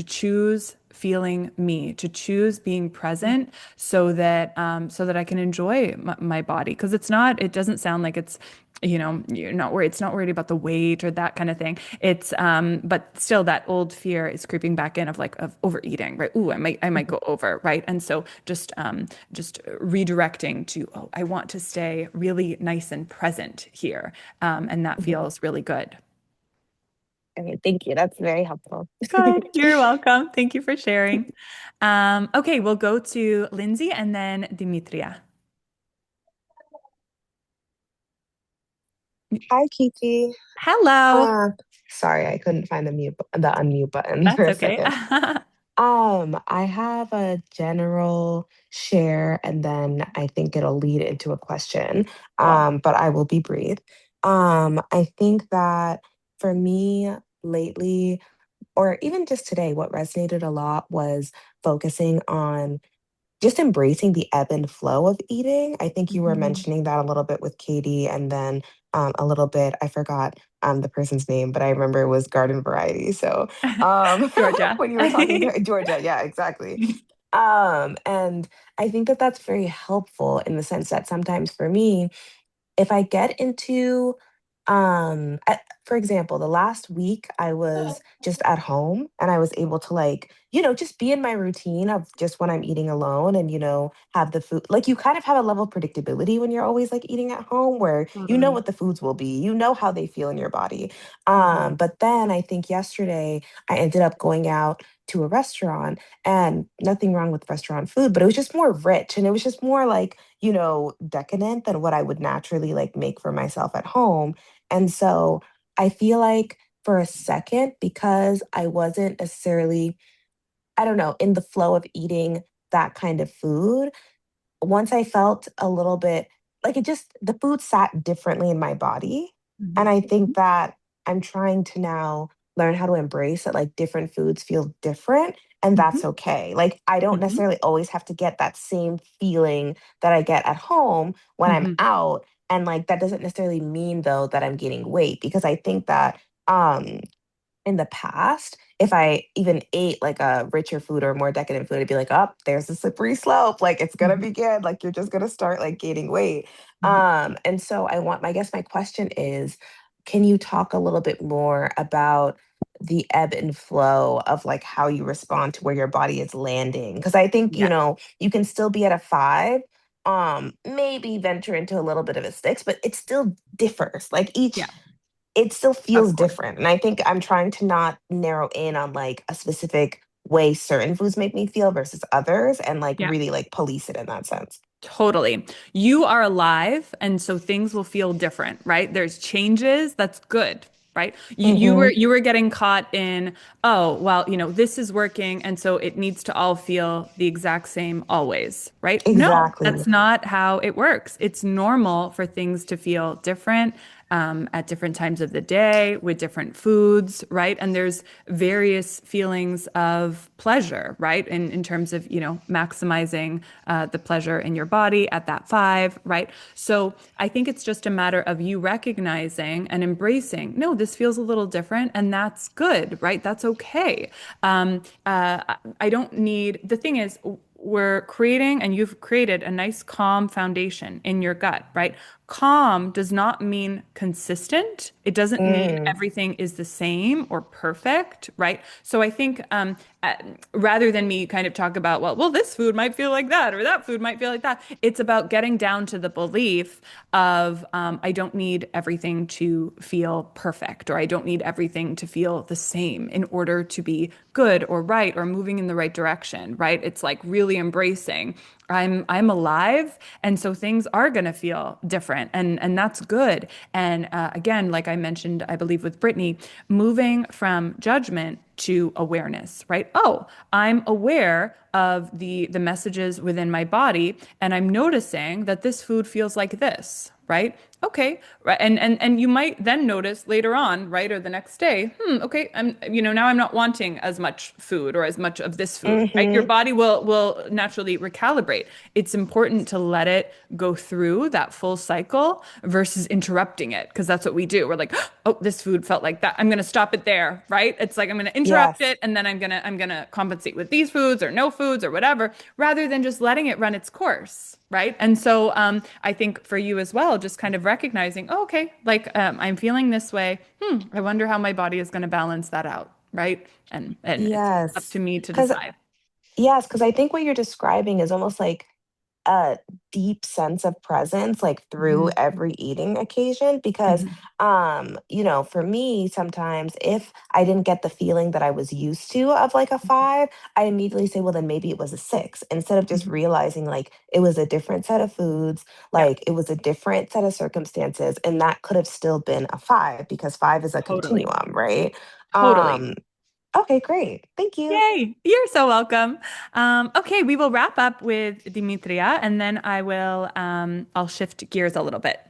choose feeling me, to choose being present so that I can enjoy my body. Because it doesn't sound like it's, you're not worried. It's not worried about the weight or that kind of thing. But still that old fear is creeping back in of overeating, right? Ooh, I might go over, right? And so just redirecting to, oh, I want to stay really nice and present here. And that Mhm. feels really good. Okay, thank you. That's very helpful. Good. You're welcome. Thank you for sharing. Okay, we'll go to Lindsay and then Dimitria. Hi, Kiki. Hello. Uh, Sorry, I couldn't find the unmute button for That's a okay. second. I have a general share, and then I think it'll lead into a question. Cool. But I will be brief. I think that for me lately, or even just today, what resonated a lot was focusing on just embracing the ebb and flow of eating. I think you were Mhm. mentioning that a little bit with Katie, and then a little bit, I forgot the person's name, but I remember it was Garden Variety. So Georgia. when you were talking to Georgia, yeah, exactly. And I think that that's very helpful in the sense that sometimes for me, if I get into, for example, the last week I was just at home and I was able to just be in my routine of just when I'm eating alone and, have the food. Like you kind of have a level of predictability when you're always like eating at home where you know Totally. what the foods will be, you know how they feel in your body. Mhm. But then I think yesterday I ended up going out to a restaurant and nothing wrong with restaurant food, but it was just more rich and it was just more like, decadent than what I would naturally like make for myself at home. And so I feel like for a second, because I wasn't necessarily, I don't know, in the flow of eating that kind of food, once I felt a little bit like the food sat differently in my body. And Mhm. I think that I'm trying to now learn how to embrace that like different foods feel different and that's Mhm. okay. Like I don't Mhm. necessarily always have to get that same feeling that I get at home when I'm Mhm. out. And like that doesn't necessarily mean though that I'm gaining weight because I think that in the past, if I even ate like a richer food or more decadent food, I'd be like, oh, there's a slippery slope. Like it's gonna Mhm. begin. Like you're just gonna start like gaining weight. Mhm. And so I guess my question is, can you talk a little bit more about the ebb and flow of like how you respond to where your body is landing? Because I think, Yeah. you can still be at a 5, maybe venture into a little bit of a 6, but it still differs. Like each Yeah. it still Of feels course. different. And I think I'm trying to not narrow in on like a specific way certain foods make me feel versus others and like Yeah. really like police it in that sense. Totally. You are alive, and so things will feel different, right? There's changes. That's good, right? Hmm. You were getting caught in, oh, well, this is working, and so it needs to all feel the exact same always, right? No, Exactly. that's not how it works. It's normal for things to feel different. At different times of the day with different foods, right? And there's various feelings of pleasure, right? In terms of, maximizing the pleasure in your body at that 5, right? So I think it's just a matter of you recognizing and embracing, no, this feels a little different, and that's good, right? That's okay. I don't need, the thing is, we're creating and you've created a nice calm foundation in your gut, right? Calm does not mean consistent. It doesn't mean Mm, everything is the same or perfect, right? So I think uh, rather than me kind of talk about, well, this food might feel like that or that food might feel like that, it's about getting down to the belief of I don't need everything to feel perfect or I don't need everything to feel the same in order to be good or right or moving in the right direction, right? It's like really embracing I'm alive, and so things are going to feel different, and that's good. And again, like I mentioned, I believe with Brittany, moving from judgment to awareness, right? Oh, I'm aware of the messages within my body, and I'm noticing that this food feels like this, right? Okay, right, and you might then notice later on, right, or the next day, okay, now I'm not wanting as much food or as much of this food, right? Your Mm-hmm. body will naturally recalibrate. It's important to let it go through that full cycle versus interrupting it, because that's what we do. We're like, oh, this food felt like that. I'm going to stop it there, right? It's like I'm going to interrupt Yes. it, and then I'm gonna compensate with these foods or no foods or whatever, rather than just letting it run its course. Right. And so I think for you as well, just kind of recognizing, oh, okay, like I'm feeling this way. I wonder how my body is going to balance that out. Right. And it's up Yes. to me to Because decide. yes, because I think what you're describing is almost like a deep sense of presence like through Hmm. every eating occasion because Hmm. for me sometimes if I didn't get the feeling that I was used to of like a 5, I immediately say well then maybe it was a 6 instead of just Hmm. realizing like it was a different set of foods, Yeah, like it was a different set of circumstances and that could have still been a 5 because 5 is a totally. continuum, right? Totally. um okay, great, thank you. Yay. You're so welcome. Okay, we will wrap up with Dimitria and then I'll shift gears a little bit.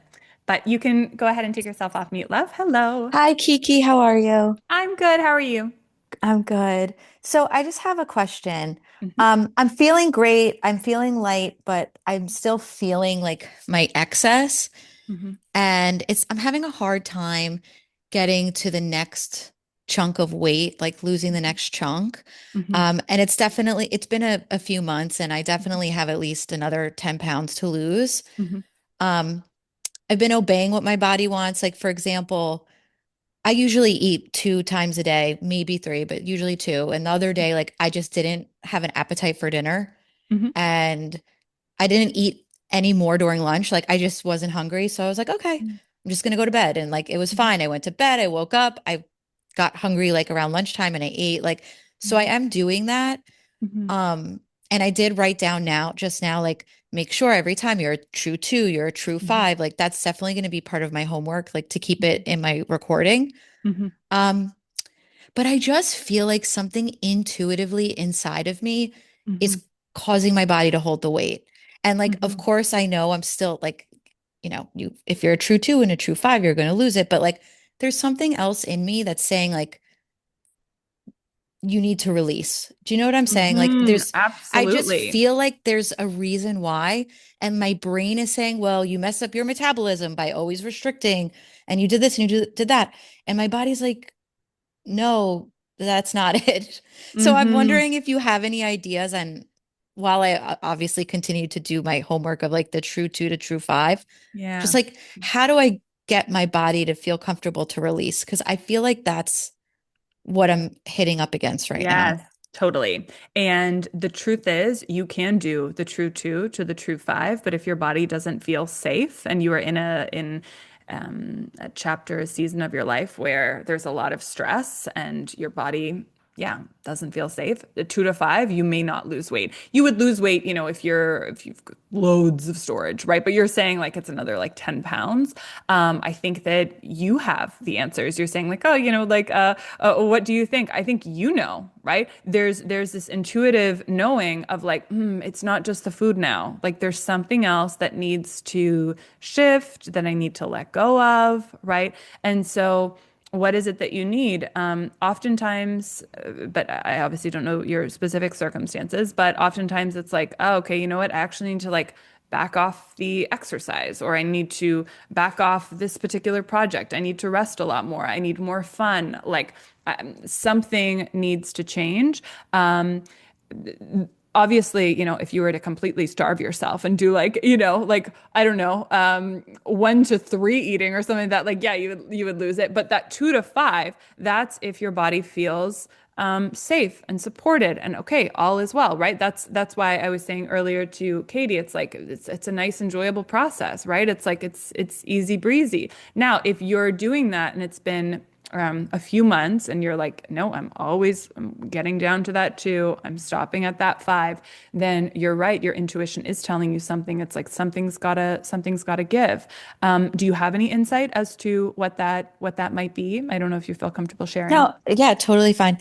But you can go ahead and take yourself off mute, love. Hello. Hi, Kiki. How are you? I'm good. How are you? I'm good. So I just have a question. Hmm. I'm feeling great. I'm feeling light, but I'm still feeling like my excess. Hmm. And I'm having a hard time getting to the next chunk of weight, like losing the next chunk. Hmm. And it's been a few months, and I definitely have at least another 10 pounds to lose. Hmm. Um, I've been obeying what my body wants. Like, for example, I usually eat 2 times a day, maybe three, but usually two. And the other day, like I just didn't have an appetite for dinner Hmm. and I didn't eat any more during lunch. Like I just wasn't hungry. So I was like, okay, I'm just gonna go to bed. And like it was Hmm. fine. I went to bed, I woke up, I got hungry like around lunchtime and I ate. Like, so I am doing that. Hmm. Um, and I did write down just now, like make sure every time you're a true 2, you're a true Hmm. 5. Like that's definitely going to be part of my homework, like to keep it in my recording. Hmm. Um, but I just feel like something intuitively inside of me Hmm. is causing my body to hold the weight. And like, of Hmm. course, I know I'm still like, if you're a true 2 and a true 5, you're going to lose it. But like, there's something else in me that's saying like, you need to release. Do you know what I'm saying? Like I just Absolutely. feel like there's a reason why. And my brain is saying, well, you messed up your metabolism by always restricting and you did this and did that. And my body's like, no, that's not it. So I'm Hmm. wondering if you have any ideas on while I obviously continue to do my homework of like the true 2 to true 5, just Yeah. like how do I get my body to feel comfortable to release? Because I feel like that's what I'm hitting up against right now. Yes, totally. And the truth is, you can do the true 2 to the true 5, but if your body doesn't feel safe and you are in a chapter, a season of your life where there's a lot of stress and your body, yeah, doesn't feel safe, the 2 to 5, you may not lose weight. You would lose weight, if you've got loads of storage, right? But you're saying like it's another like 10 pounds. I think that you have the answers. You're saying like, oh, what do you think? I think right? There's this intuitive knowing of like, it's not just the food now. Like there's something else that needs to shift, that I need to let go of, right? And so what is it that you need? Oftentimes, but I obviously don't know your specific circumstances, but oftentimes it's like, oh, okay, you know what? I actually need to like back off the exercise, or I need to back off this particular project. I need to rest a lot more. I need more fun. Like something needs to change. Obviously, if you were to completely starve yourself and do like, like I don't know, 1 to 3 eating or something like that, like yeah, you would lose it. But that 2 to 5, that's if your body feels safe and supported and okay, all is well, right? That's why I was saying earlier to Katie, it's like it's a nice, enjoyable process, right? It's like it's easy breezy. Now, if you're doing that and it's been a few months and you're like, no, I'm getting down to that 2, I'm stopping at that 5, then you're right. Your intuition is telling you something. It's like something's gotta give. Do you have any insight as to what that might be? I don't know if you feel comfortable sharing. No, yeah, totally fine.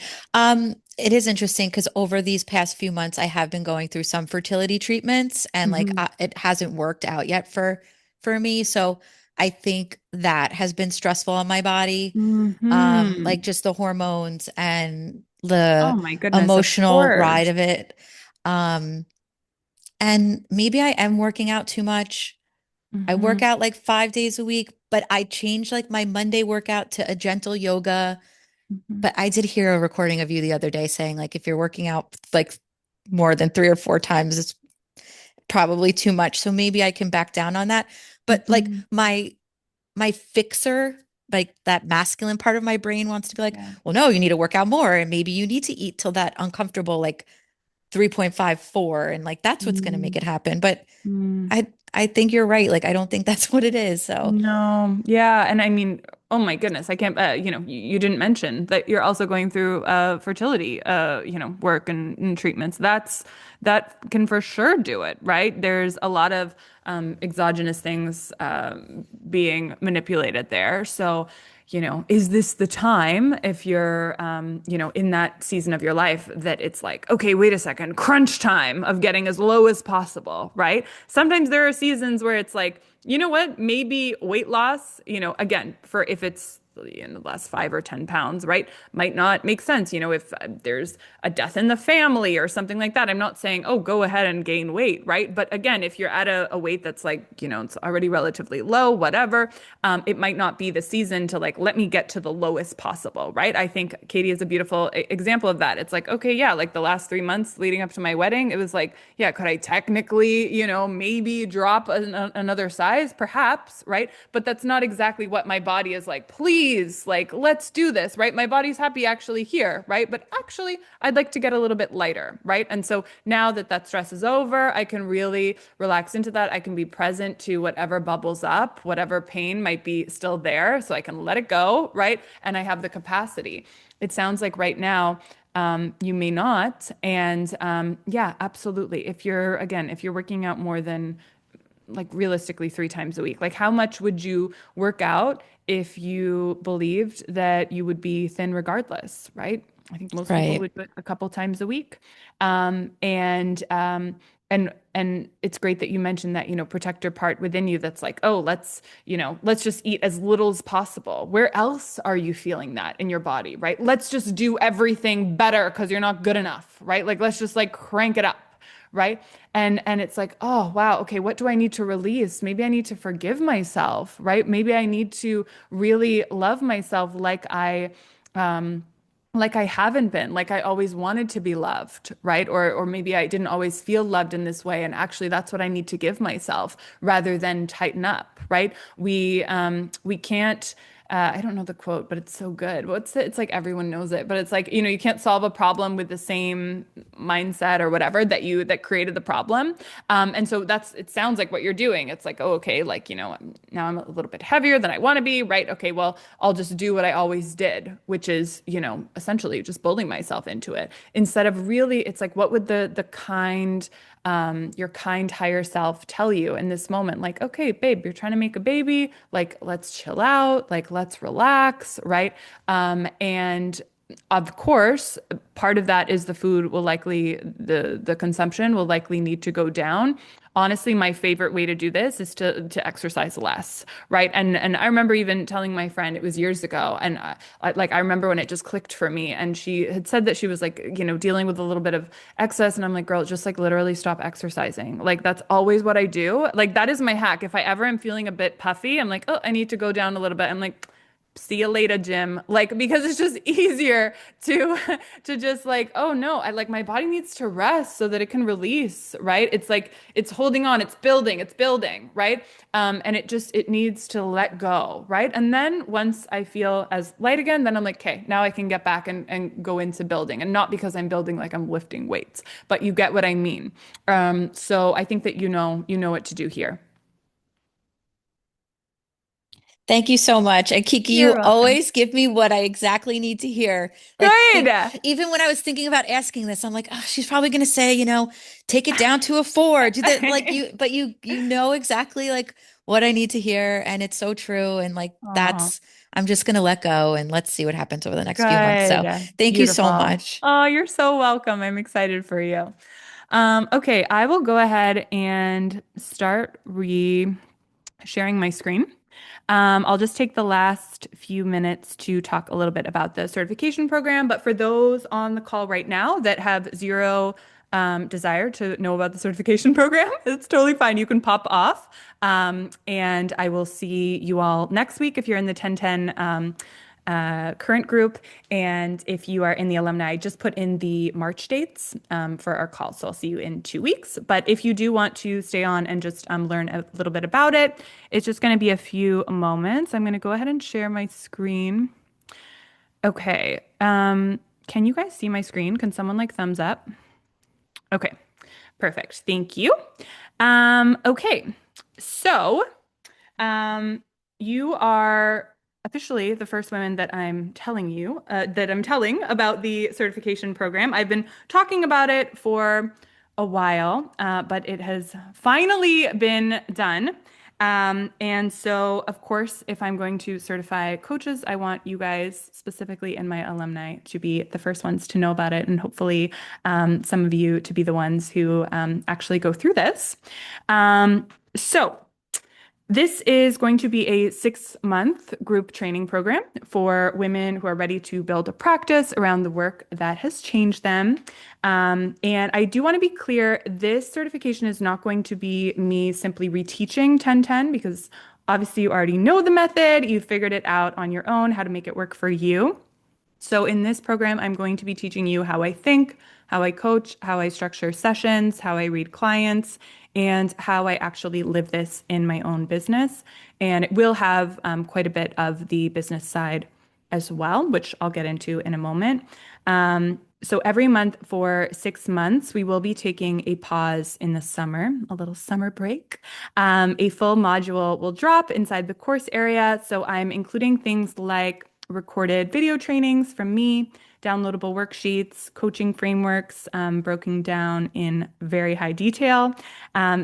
It is interesting because over these past few months, I have been going through some fertility treatments, and like Hmm. it hasn't worked out yet for me. So I think that has been stressful on my body. Hmm. Like just the hormones and Oh the my goodness, of emotional ride course. of it. Um, and maybe I am working out too much. I work Hmm. out like 5 days a week, but I changed like my Monday workout to a gentle yoga. Hmm. But I did hear a recording of you the other day saying like if you're working out like more than 3 or 4 times, it's probably too much. So maybe I can back down on that. But like Hmm. my fixer, like that masculine part of my brain wants to be like, Yeah. well, no, you need to work out more. And maybe you need to eat till that uncomfortable like 3.54. And like that's what's going to make it happen. But Mm. I think you're right. Like I don't think that's what it is. So No, yeah, and I mean, oh my goodness, I can't. You didn't mention that you're also going through fertility, work and treatments. That can for sure do it, right? There's a lot of exogenous things being manipulated there. So, is this the time if you're, in that season of your life that it's like, okay, wait a second, crunch time of getting as low as possible, right? Sometimes there are seasons where it's like, you know what? Maybe weight loss, again, for if it's in the last 5 or 10 pounds, right? Might not make sense. If there's a death in the family or something like that, I'm not saying, oh, go ahead and gain weight, right? But again, if you're at a weight that's like, it's already relatively low, whatever, it might not be the season to like, let me get to the lowest possible, right? I think Katie is a beautiful example of that. It's like, okay, yeah, like the last 3 months leading up to my wedding, it was like, yeah, could I technically, maybe drop another size, perhaps, right? But that's not exactly what my body is like. Please, like, let's do this, right? My body's happy actually here, right? But actually, I'd like to get a little bit lighter, right? And so now that that stress is over, I can really relax into that. I can be present to whatever bubbles up, whatever pain might be still there, so I can let it go, right? And I have the capacity. It sounds like right now, you may not. And yeah, absolutely. If you're working out more than like realistically 3 times a week, like how much would you work out if you believed that you would be thin regardless, right? I think most people right. would do it a couple times a week. And it's great that you mentioned that, protector part within you that's like, oh, let's just eat as little as possible. Where else are you feeling that in your body, right? Let's just do everything better because you're not good enough, right? Like let's just like crank it up, right? And it's like, oh wow, okay, what do I need to release? Maybe I need to forgive myself, right? Maybe I need to really love myself um like I haven't been, like I always wanted to be loved, right? Or maybe I didn't always feel loved in this way, and actually that's what I need to give myself rather than tighten up, right? We can't. I don't know the quote, but it's so good. What's it? It's like everyone knows it, but it's like, you can't solve a problem with the same mindset or whatever that created the problem. And so it sounds like what you're doing. It's like, oh, okay, like, now I'm a little bit heavier than I want to be, right? Okay, well, I'll just do what I always did, which is, essentially just bullying myself into it. Instead of really, it's like, what would your kind higher self tell you in this moment? Like, okay, babe, you're trying to make a baby. Like, let's chill out. Like, let's relax, right? And of course, part of that is the consumption will likely need to go down. Honestly, my favorite way to do this is to exercise less, right? And I remember even telling my friend, it was years ago, and I remember when it just clicked for me, and she had said that she was like, dealing with a little bit of excess, and I'm like, girl, just like literally stop exercising. Like that's always what I do. Like that is my hack. If I ever am feeling a bit puffy, I'm like, oh, I need to go down a little bit. I'm like, see you later, Jim. Like, because it's just easier to to just like, oh no, I like my body needs to rest so that it can release, right? It's like it's holding on, it's building, right? And it needs to let go, right? And then once I feel as light again, then I'm like, okay, now I can get back and go into building. And not because I'm building like I'm lifting weights, but you get what I mean. So I think that you know what to do here. Thank you so much. And Kiki, You're you welcome. always give me what I exactly need to hear. Like Good. even when I was thinking about asking this, I'm like, oh, she's probably going to say, take it down to a 4. Do that like but you know exactly like what I need to hear, and it's so true. And like Oh, I'm just going to let go and let's see what happens over the next few months. So good. thank you so Beautiful. much. Oh, you're so welcome. I'm excited for you. Okay, I will go ahead and start sharing my screen. I'll just take the last few minutes to talk a little bit about the certification program. But for those on the call right now that have zero desire to know about the certification program, it's totally fine. You can pop off. And I will see you all next week if you're in the 1010 current group. And if you are in the alumni, just put in the March dates for our call. So I'll see you in 2 weeks. But if you do want to stay on and just learn a little bit about it, it's just going to be a few moments. I'm going to go ahead and share my screen. Okay. Can you guys see my screen? Can someone like thumbs up? Okay. Perfect. Thank you. Okay. So, you are officially the first women that I'm telling about the certification program. I've been talking about it for a while, but it has finally been done. And so, of course, if I'm going to certify coaches, I want you guys, specifically in my alumni, to be the first ones to know about it, and hopefully some of you to be the ones who actually go through this. So this is going to be a 6-month group training program for women who are ready to build a practice around the work that has changed them. And I do want to be clear, this certification is not going to be me simply reteaching 1010 because obviously you already know the method, you figured it out on your own, how to make it work for you. So in this program, I'm going to be teaching you how I think, how I coach, how I structure sessions, how I read clients, and how I actually live this in my own business. And it will have quite a bit of the business side as well, which I'll get into in a moment. So every month for 6 months, we will be taking a pause in the summer, a little summer break. A full module will drop inside the course area. So I'm including things like recorded video trainings from me, downloadable worksheets, coaching frameworks broken down in very high detail,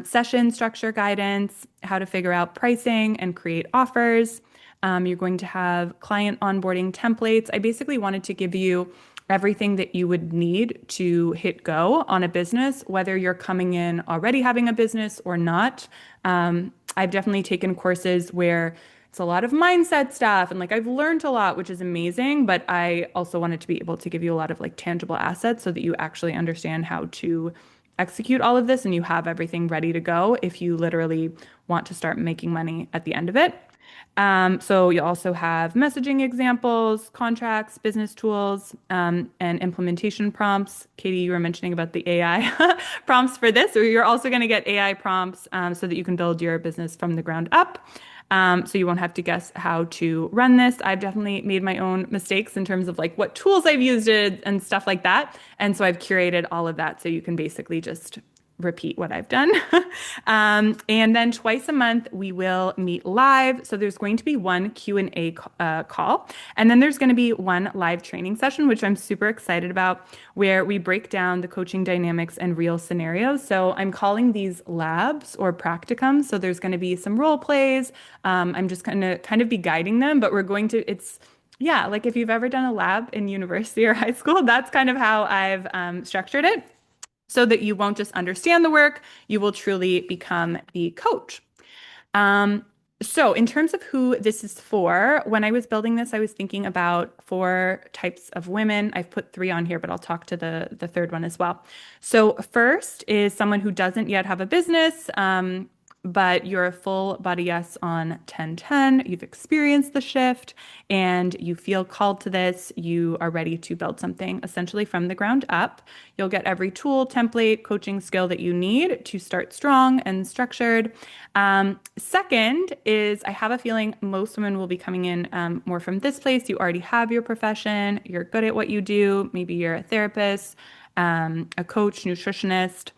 session structure guidance, how to figure out pricing and create offers. You're going to have client onboarding templates. I basically wanted to give you everything that you would need to hit go on a business, whether you're coming in already having a business or not. I've definitely taken courses where it's a lot of mindset stuff and like I've learned a lot, which is amazing, but I also wanted to be able to give you a lot of like tangible assets so that you actually understand how to execute all of this and you have everything ready to go if you literally want to start making money at the end of it. So you also have messaging examples, contracts, business tools, and implementation prompts. Katie, you were mentioning about the AI prompts for this. So you're also going to get AI prompts so that you can build your business from the ground up. So you won't have to guess how to run this. I've definitely made my own mistakes in terms of like what tools I've used it and stuff like that. And so I've curated all of that so you can basically just repeat what I've done. And then twice a month we will meet live. So there's going to be one Q&A call, and then there's going to be one live training session, which I'm super excited about, where we break down the coaching dynamics and real scenarios. So I'm calling these labs or practicums. So there's going to be some role plays. I'm just going to kind of be guiding them, but we're going to, yeah, like if you've ever done a lab in university or high school, that's kind of how I've structured it, so that you won't just understand the work, you will truly become the coach. So in terms of who this is for, when I was building this, I was thinking about 4 types of women. I've put 3 on here, but I'll talk to the third one as well. So first is someone who doesn't yet have a business, but you're a full body yes on 1010. You've experienced the shift and you feel called to this. You are ready to build something essentially from the ground up. You'll get every tool, template, coaching skill that you need to start strong and structured. Second is I have a feeling most women will be coming in more from this place. You already have your profession. You're good at what you do. Maybe you're a therapist, a coach, nutritionist,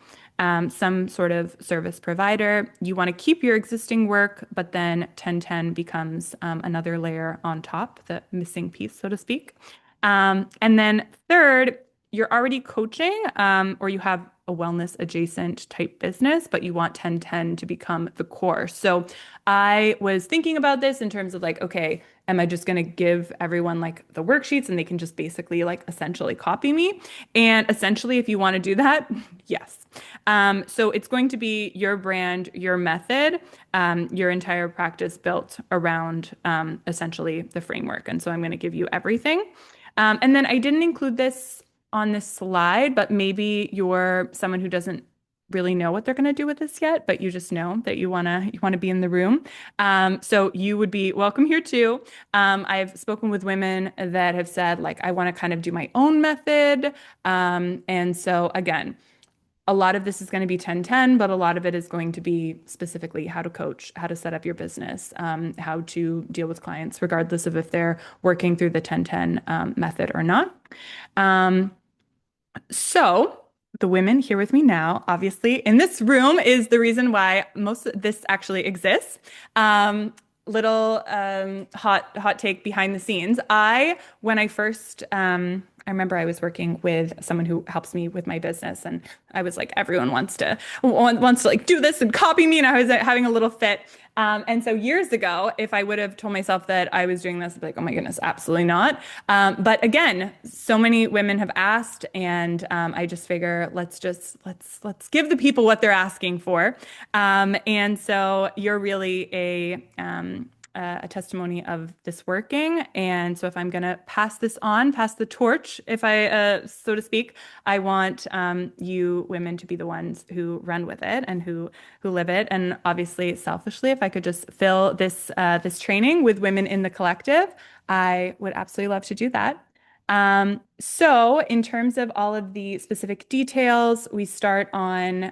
some sort of service provider. You want to keep your existing work, but then 1010 becomes another layer on top, the missing piece, so to speak. And then third, you're already coaching or you have a wellness adjacent type business, but you want 1010 to become the core. So I was thinking about this in terms of like, okay, Am I just going to give everyone like the worksheets and they can just basically like essentially copy me? And essentially, if you want to do that, yes. So it's going to be your brand, your method, your entire practice built around essentially the framework. And so I'm going to give you everything. And then I didn't include this on this slide, but maybe you're someone who doesn't really know what they're going to do with this yet, but you just know that you want to be in the room. So you would be welcome here too. I've spoken with women that have said like I want to kind of do my own method. And so again, a lot of this is going to be 10-10, but a lot of it is going to be specifically how to coach, how to set up your business, how to deal with clients, regardless of if they're working through the 10-10 method or not. So the women here with me now, obviously, in this room is the reason why most of this actually exists. Little hot take behind the scenes. When I first, I remember I was working with someone who helps me with my business, and I was like, everyone wants to like do this and copy me, and I was having a little fit. And so years ago, if I would have told myself that I was doing this, I'd be like, oh my goodness, absolutely not. But again, so many women have asked, and I just figure let's give the people what they're asking for. And so you're really a testimony of this working. And so if I'm going to pass this on, pass the torch, if I, so to speak, I want you women to be the ones who run with it and who live it. And obviously, selfishly, if I could just fill this training with women in the collective, I would absolutely love to do that. So in terms of all of the specific details, we start on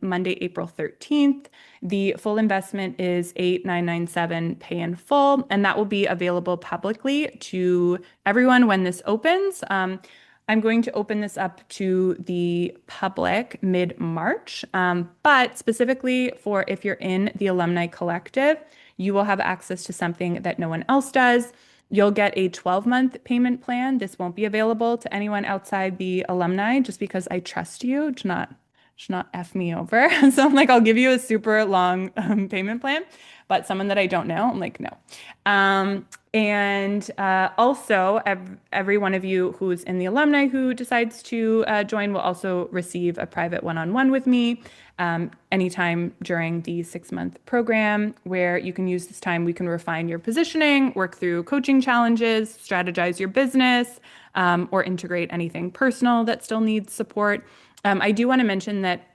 Monday, April 13th. The full investment is $8,997 pay in full, and that will be available publicly to everyone when this opens. I'm going to open this up to the public mid-March, but specifically for if you're in the Alumni Collective, you will have access to something that no one else does. You'll get a 12-month payment plan. This won't be available to anyone outside the alumni just because I trust you to not F me over. So I'm like, I'll give you a super long payment plan, but someone that I don't know, I'm like, no. And also, every one of you who's in the alumni who decides to join will also receive a private one-on-one with me anytime during the 6-month program, where you can use this time. We can refine your positioning, work through coaching challenges, strategize your business, or integrate anything personal that still needs support. I do want to mention that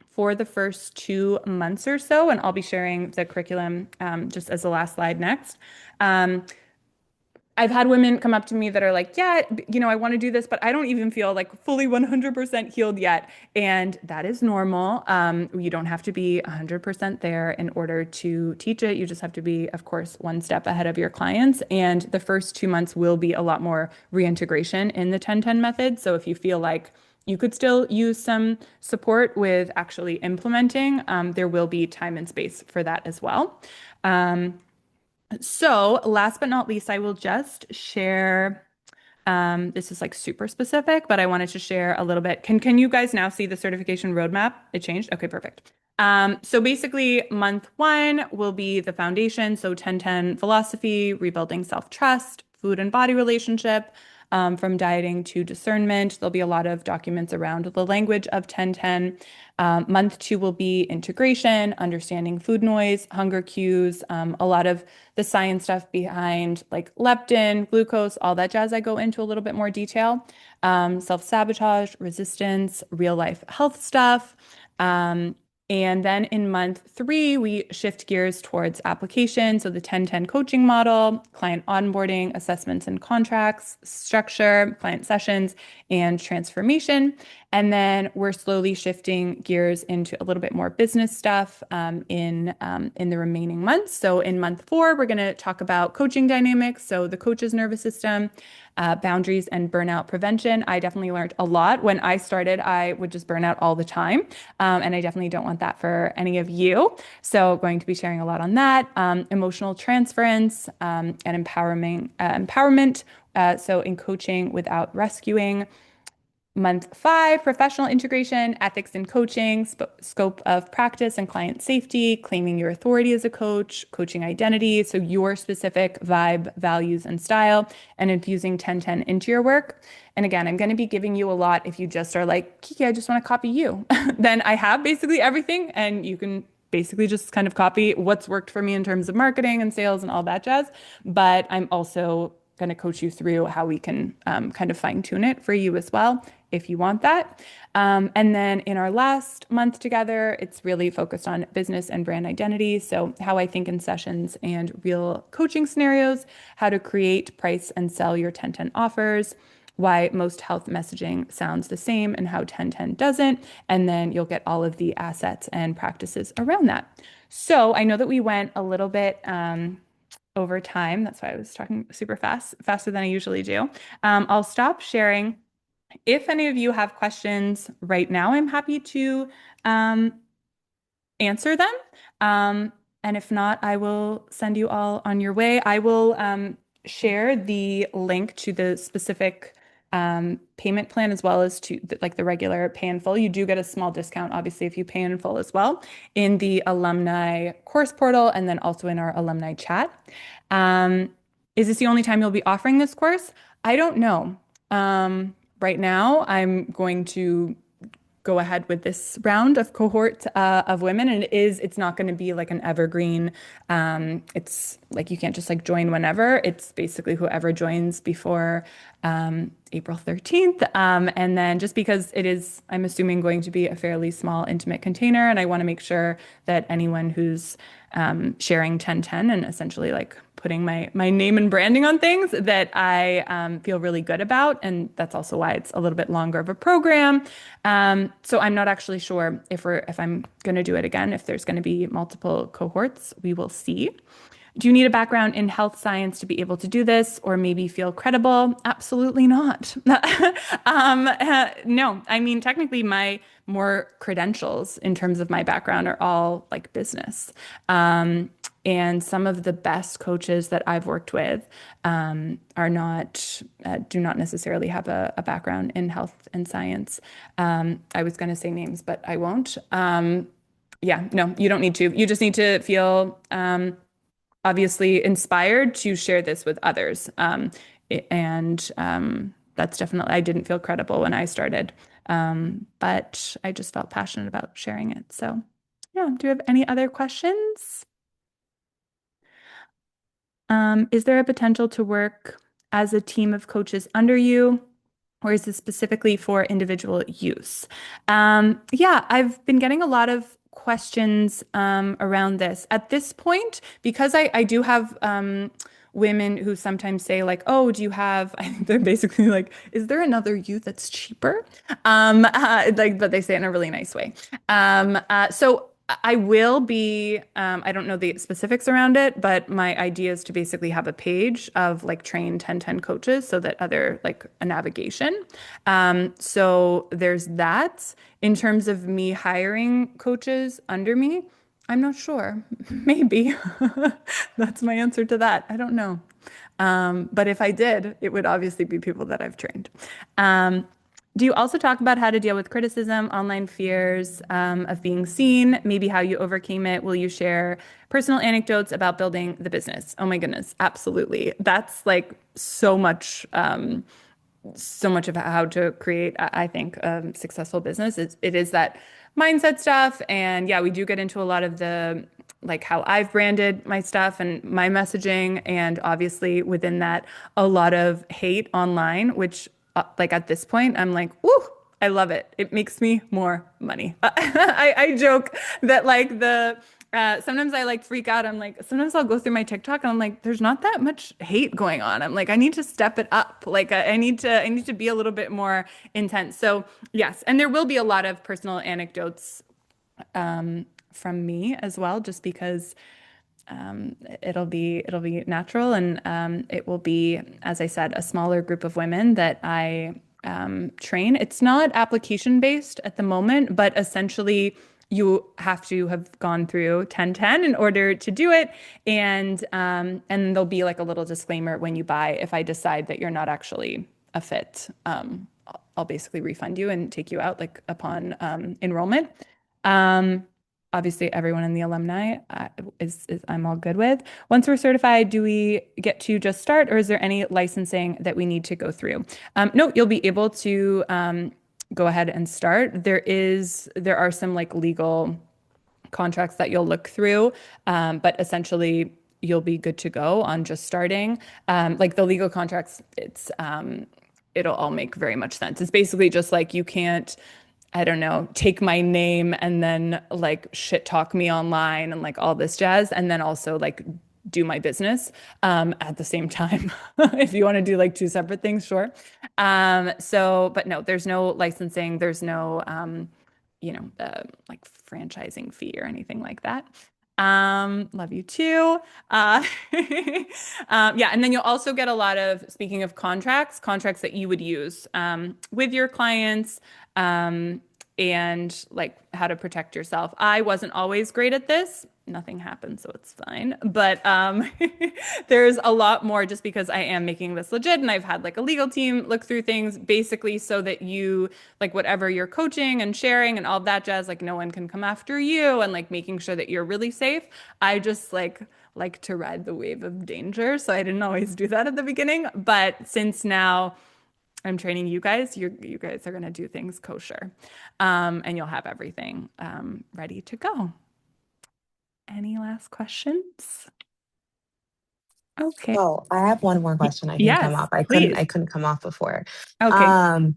for the first 2 months or so, and I'll be sharing the curriculum just as the last slide next. I've had women come up to me that are like, yeah, I want to do this, but I don't even feel like fully 100% healed yet. And that is normal. You don't have to be 100% there in order to teach it. You just have to be, of course, one step ahead of your clients. And the first 2 months will be a lot more reintegration in the 10-10 method. So if you feel like you could still use some support with actually implementing, there will be time and space for that as well. So last but not least, I will just share, this is like super specific, but I wanted to share a little bit. Can you guys now see the certification roadmap? It changed? Okay, perfect. So basically month 1 will be the foundation. So 10-10 philosophy, rebuilding self-trust, food and body relationship, from dieting to discernment. There'll be a lot of documents around the language of 10-10. Month 2 will be integration, understanding food noise, hunger cues, a lot of the science stuff behind like leptin, glucose, all that jazz I go into a little bit more detail. Self-sabotage, resistance, real life health stuff. And then in month 3, we shift gears towards application. So the 10-10 coaching model, client onboarding, assessments and contracts, structure, client sessions, and transformation. And then we're slowly shifting gears into a little bit more business stuff in the remaining months. So in month 4, we're going to talk about coaching dynamics. So the coach's nervous system, boundaries and burnout prevention. I definitely learned a lot. When I started, I would just burn out all the time. And I definitely don't want that for any of you. So going to be sharing a lot on that. Emotional transference and empowerment. So in coaching without rescuing. Month 5, professional integration, ethics in coaching, scope of practice and client safety, claiming your authority as a coach, coaching identity, so your specific vibe, values, and style, and infusing 1010 into your work. And again, I'm going to be giving you a lot if you just are like, Kiki, I just want to copy you. Then I have basically everything, and you can basically just kind of copy what's worked for me in terms of marketing and sales and all that jazz. But I'm also going to coach you through how we can kind of fine tune it for you as well, if you want that. And then in our last month together, it's really focused on business and brand identity. So how I think in sessions and real coaching scenarios, how to create, price, and sell your 1010 offers, why most health messaging sounds the same and how 1010 doesn't. And then you'll get all of the assets and practices around that. So I know that we went a little bit over time. That's why I was talking super fast, faster than I usually do. I'll stop sharing. If any of you have questions right now, I'm happy to answer them. And if not, I will send you all on your way. I will share the link to the specific payment plan as well as to like the regular pay in full. You do get a small discount, obviously, if you pay in full as well in the alumni course portal and then also in our alumni chat. Is this the only time you'll be offering this course? I don't know. Right now, I'm going to go ahead with this round of cohort of women, and it's not going to be like an evergreen. It's like you can't just like join whenever. It's basically whoever joins before April 13th. And then just because it is, I'm assuming, going to be a fairly small, intimate container, and I want to make sure that anyone who's sharing 1010 and essentially like putting my name and branding on things that I feel really good about. And that's also why it's a little bit longer of a program. So I'm not actually sure if I'm going to do it again, if there's going to be multiple cohorts, we will see. Do you need a background in health science to be able to do this or maybe feel credible? Absolutely not. No, I mean, technically my more credentials in terms of my background are all like business. And some of the best coaches that I've worked with do not necessarily have a background in health and science. I was going to say names, but I won't. Yeah, no, you don't need to. You just need to feel obviously inspired to share this with others. That's definitely, I didn't feel credible when I started, but I just felt passionate about sharing it. So yeah, do you have any other questions? Is there a potential to work as a team of coaches under you? Or is this specifically for individual use? Yeah, I've been getting a lot of questions around this. At this point, because I do have women who sometimes say like, oh, do you have, I think they're basically like, is there another you that's cheaper? But they say it in a really nice way. So I will be, I don't know the specifics around it, but my idea is to basically have a page of like trained 1010 coaches so that other like a navigation. So there's that. In terms of me hiring coaches under me, I'm not sure. Maybe. That's my answer to that. I don't know. But if I did, it would obviously be people that I've trained. Do you also talk about how to deal with criticism, online fears of being seen, maybe how you overcame it? Will you share personal anecdotes about building the business? Oh my goodness, absolutely. That's like so much of how to create, I think, a successful business. It is that mindset stuff. And yeah, we do get into a lot of the like how I've branded my stuff and my messaging. And obviously within that, a lot of hate online, which like at this point, I'm like, ooh, I love it. It makes me more money. I joke that like sometimes I like freak out. I'm like, sometimes I'll go through my TikTok and I'm like, there's not that much hate going on. I'm like, I need to step it up. Like I need to be a little bit more intense. So yes, and there will be a lot of personal anecdotes from me as well, just because it'll be natural and it will be, as I said, a smaller group of women that I train. It's not application based at the moment, but essentially you have to have gone through 1010 in order to do it. And there'll be like a little disclaimer when you buy if I decide that you're not actually a fit. I'll basically refund you and take you out like upon enrollment. Um, Obviously, everyone in the alumni is I'm all good with. Once we're certified, do we get to just start, or is there any licensing that we need to go through? No, you'll be able to go ahead and start. There are some like legal contracts that you'll look through, but essentially you'll be good to go on just starting. Like the legal contracts, it'll all make very much sense. It's basically just like you can't, I don't know, take my name and then like shit talk me online and like all this jazz, and then also like do my business at the same time. If you want to do like two separate things, sure. But no, there's no licensing, there's no like franchising fee or anything like that. Love you too. Uh, yeah, and then you'll also get a lot of, speaking of contracts that you would use with your clients, and like how to protect yourself. I wasn't always great at this. Nothing happened, so it's fine. But there's a lot more just because I am making this legit and I've had like a legal team look through things basically so that you, like whatever you're coaching and sharing and all of that jazz, like no one can come after you and like making sure that you're really safe. I just like to ride the wave of danger. So I didn't always do that at the beginning. But since now I'm training you guys, you guys are gonna do things kosher. And you'll have everything ready to go. Any last questions? Okay. Oh, I have one more question I can come Yes, up. I couldn't please. I couldn't come off before. Okay. Um,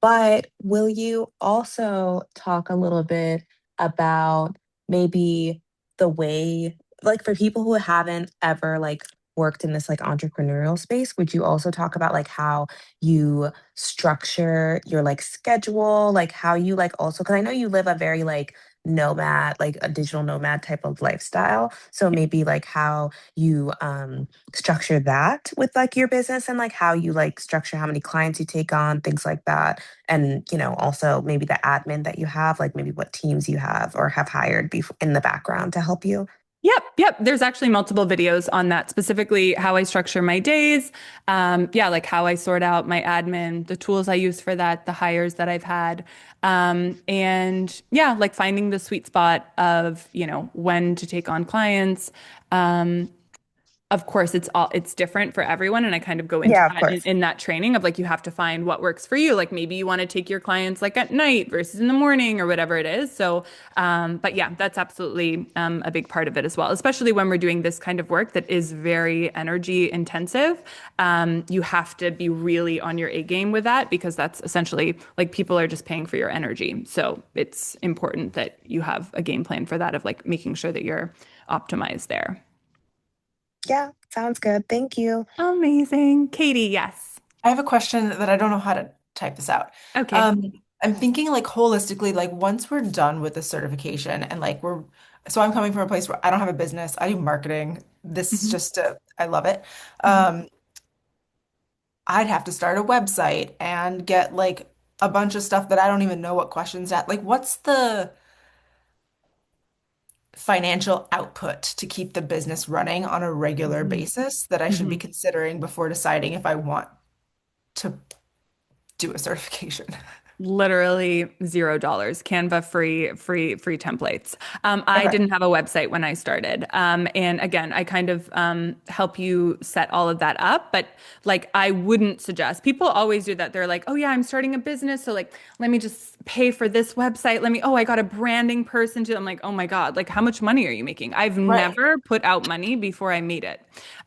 but will you also talk a little bit about maybe the way, like for people who haven't ever like worked in this like entrepreneurial space, would you also talk about like how you structure your like schedule, like how you like also, because I know you live a very like nomad, like a digital nomad type of lifestyle. So maybe like how you structure that with like your business and like how you like structure how many clients you take on, things like that. And, also maybe the admin that you have, like maybe what teams you have or have hired in the background to help you. Yep. There's actually multiple videos on that, specifically how I structure my days. Yeah, like how I sort out my admin, the tools I use for that, the hires that I've had. And yeah, like finding the sweet spot of, when to take on clients. Of course, it's different for everyone, and I kind of go into Yeah, of that in, course. in that training of like you have to find what works for you. Like maybe you want to take your clients like at night versus in the morning or whatever it is. So, but yeah, that's absolutely a big part of it as well, especially when we're doing this kind of work that is very energy intensive. You have to be really on your A game with that because that's essentially like people are just paying for your energy. So it's important that you have a game plan for that of like making sure that you're optimized there. Yeah, sounds good. Thank you. Amazing. Katie, yes. I have a question that I don't know how to type this out. Okay. Um, I'm thinking like holistically, like once we're done with the certification and like so I'm coming from a place where I don't have a business, I do marketing. This is Mhm. just I love it. Mhm. Um, I'd have to start a website and get like a bunch of stuff that I don't even know what questions at. Like, what's the financial output to keep the business running on a regular Mhm. basis that I should be Mhm. considering before deciding if I want to do a certification? Literally $0. Canva free templates. I Okay. didn't have a website when I started. And again, I kind of help you set all of that up. But like, I wouldn't suggest people always do that. They're like, oh yeah, I'm starting a business. So like, let me just pay for this website. Oh, I got a branding person to, I'm like, oh my God, like how much money are you making? I've Right. never put out money before I made it.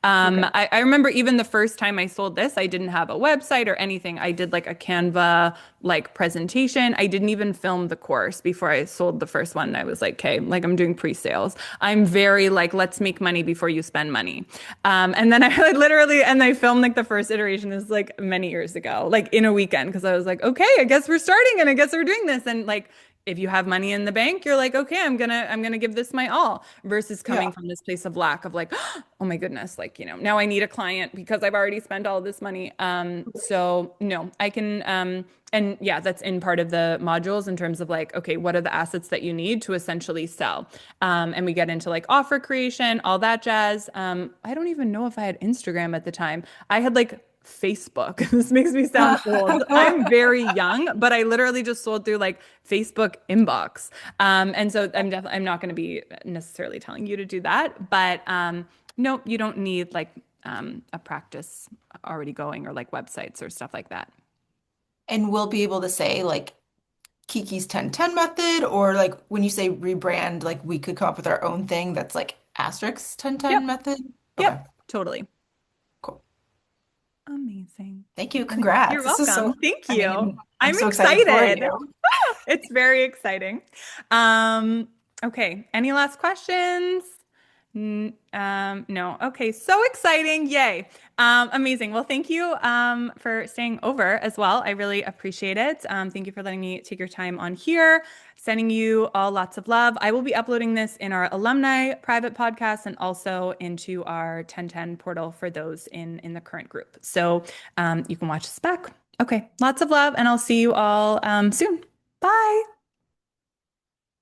Okay. I remember even the first time I sold this, I didn't have a website or anything. I did like a Canva like presentation. I didn't even film the course before I sold the first one. I was like, okay, like I'm doing pre-sales. I'm very like, let's make money before you spend money. And then I literally, and I filmed like the first iteration is like many years ago, like in a weekend, because I was like, okay, I guess we're starting and I guess we're doing this. And like, if you have money in the bank, you're like, okay, I'm gonna give this my all versus Yeah. coming from this place of lack of like, oh my goodness, like, now I need a client because I've already spent all this money. So no, I can, and yeah, that's in part of the modules in terms of like, okay, what are the assets that you need to essentially sell? And we get into like offer creation, all that jazz. I don't even know if I had Instagram at the time. I had like Facebook. This makes me sound old. I'm very young, but I literally just sold through like Facebook inbox. And so I'm not going to be necessarily telling you to do that, but no, you don't need like a practice already going or like websites or stuff like that. And we'll be able to say like Kiki's 10-10 method, or like when you say rebrand, like we could come up with our own thing that's like asterisk 10-10 Yep. method. Okay, Yep. Totally. cool. Amazing. Thank you. You're Congrats. This is welcome. so, Thank I you. mean, I'm I'm so excited for excited. you. It's very exciting. Um, okay. Any last questions? No. Okay. So exciting. Yay. Amazing. Well, thank you for staying over as well. I really appreciate it. Thank you for letting me take your time on here. Sending you all lots of love. I will be uploading this in our alumni private podcast and also into our 1010 portal for those in the current group. So you can watch this back. Okay. Lots of love, and I'll see you all soon. Bye.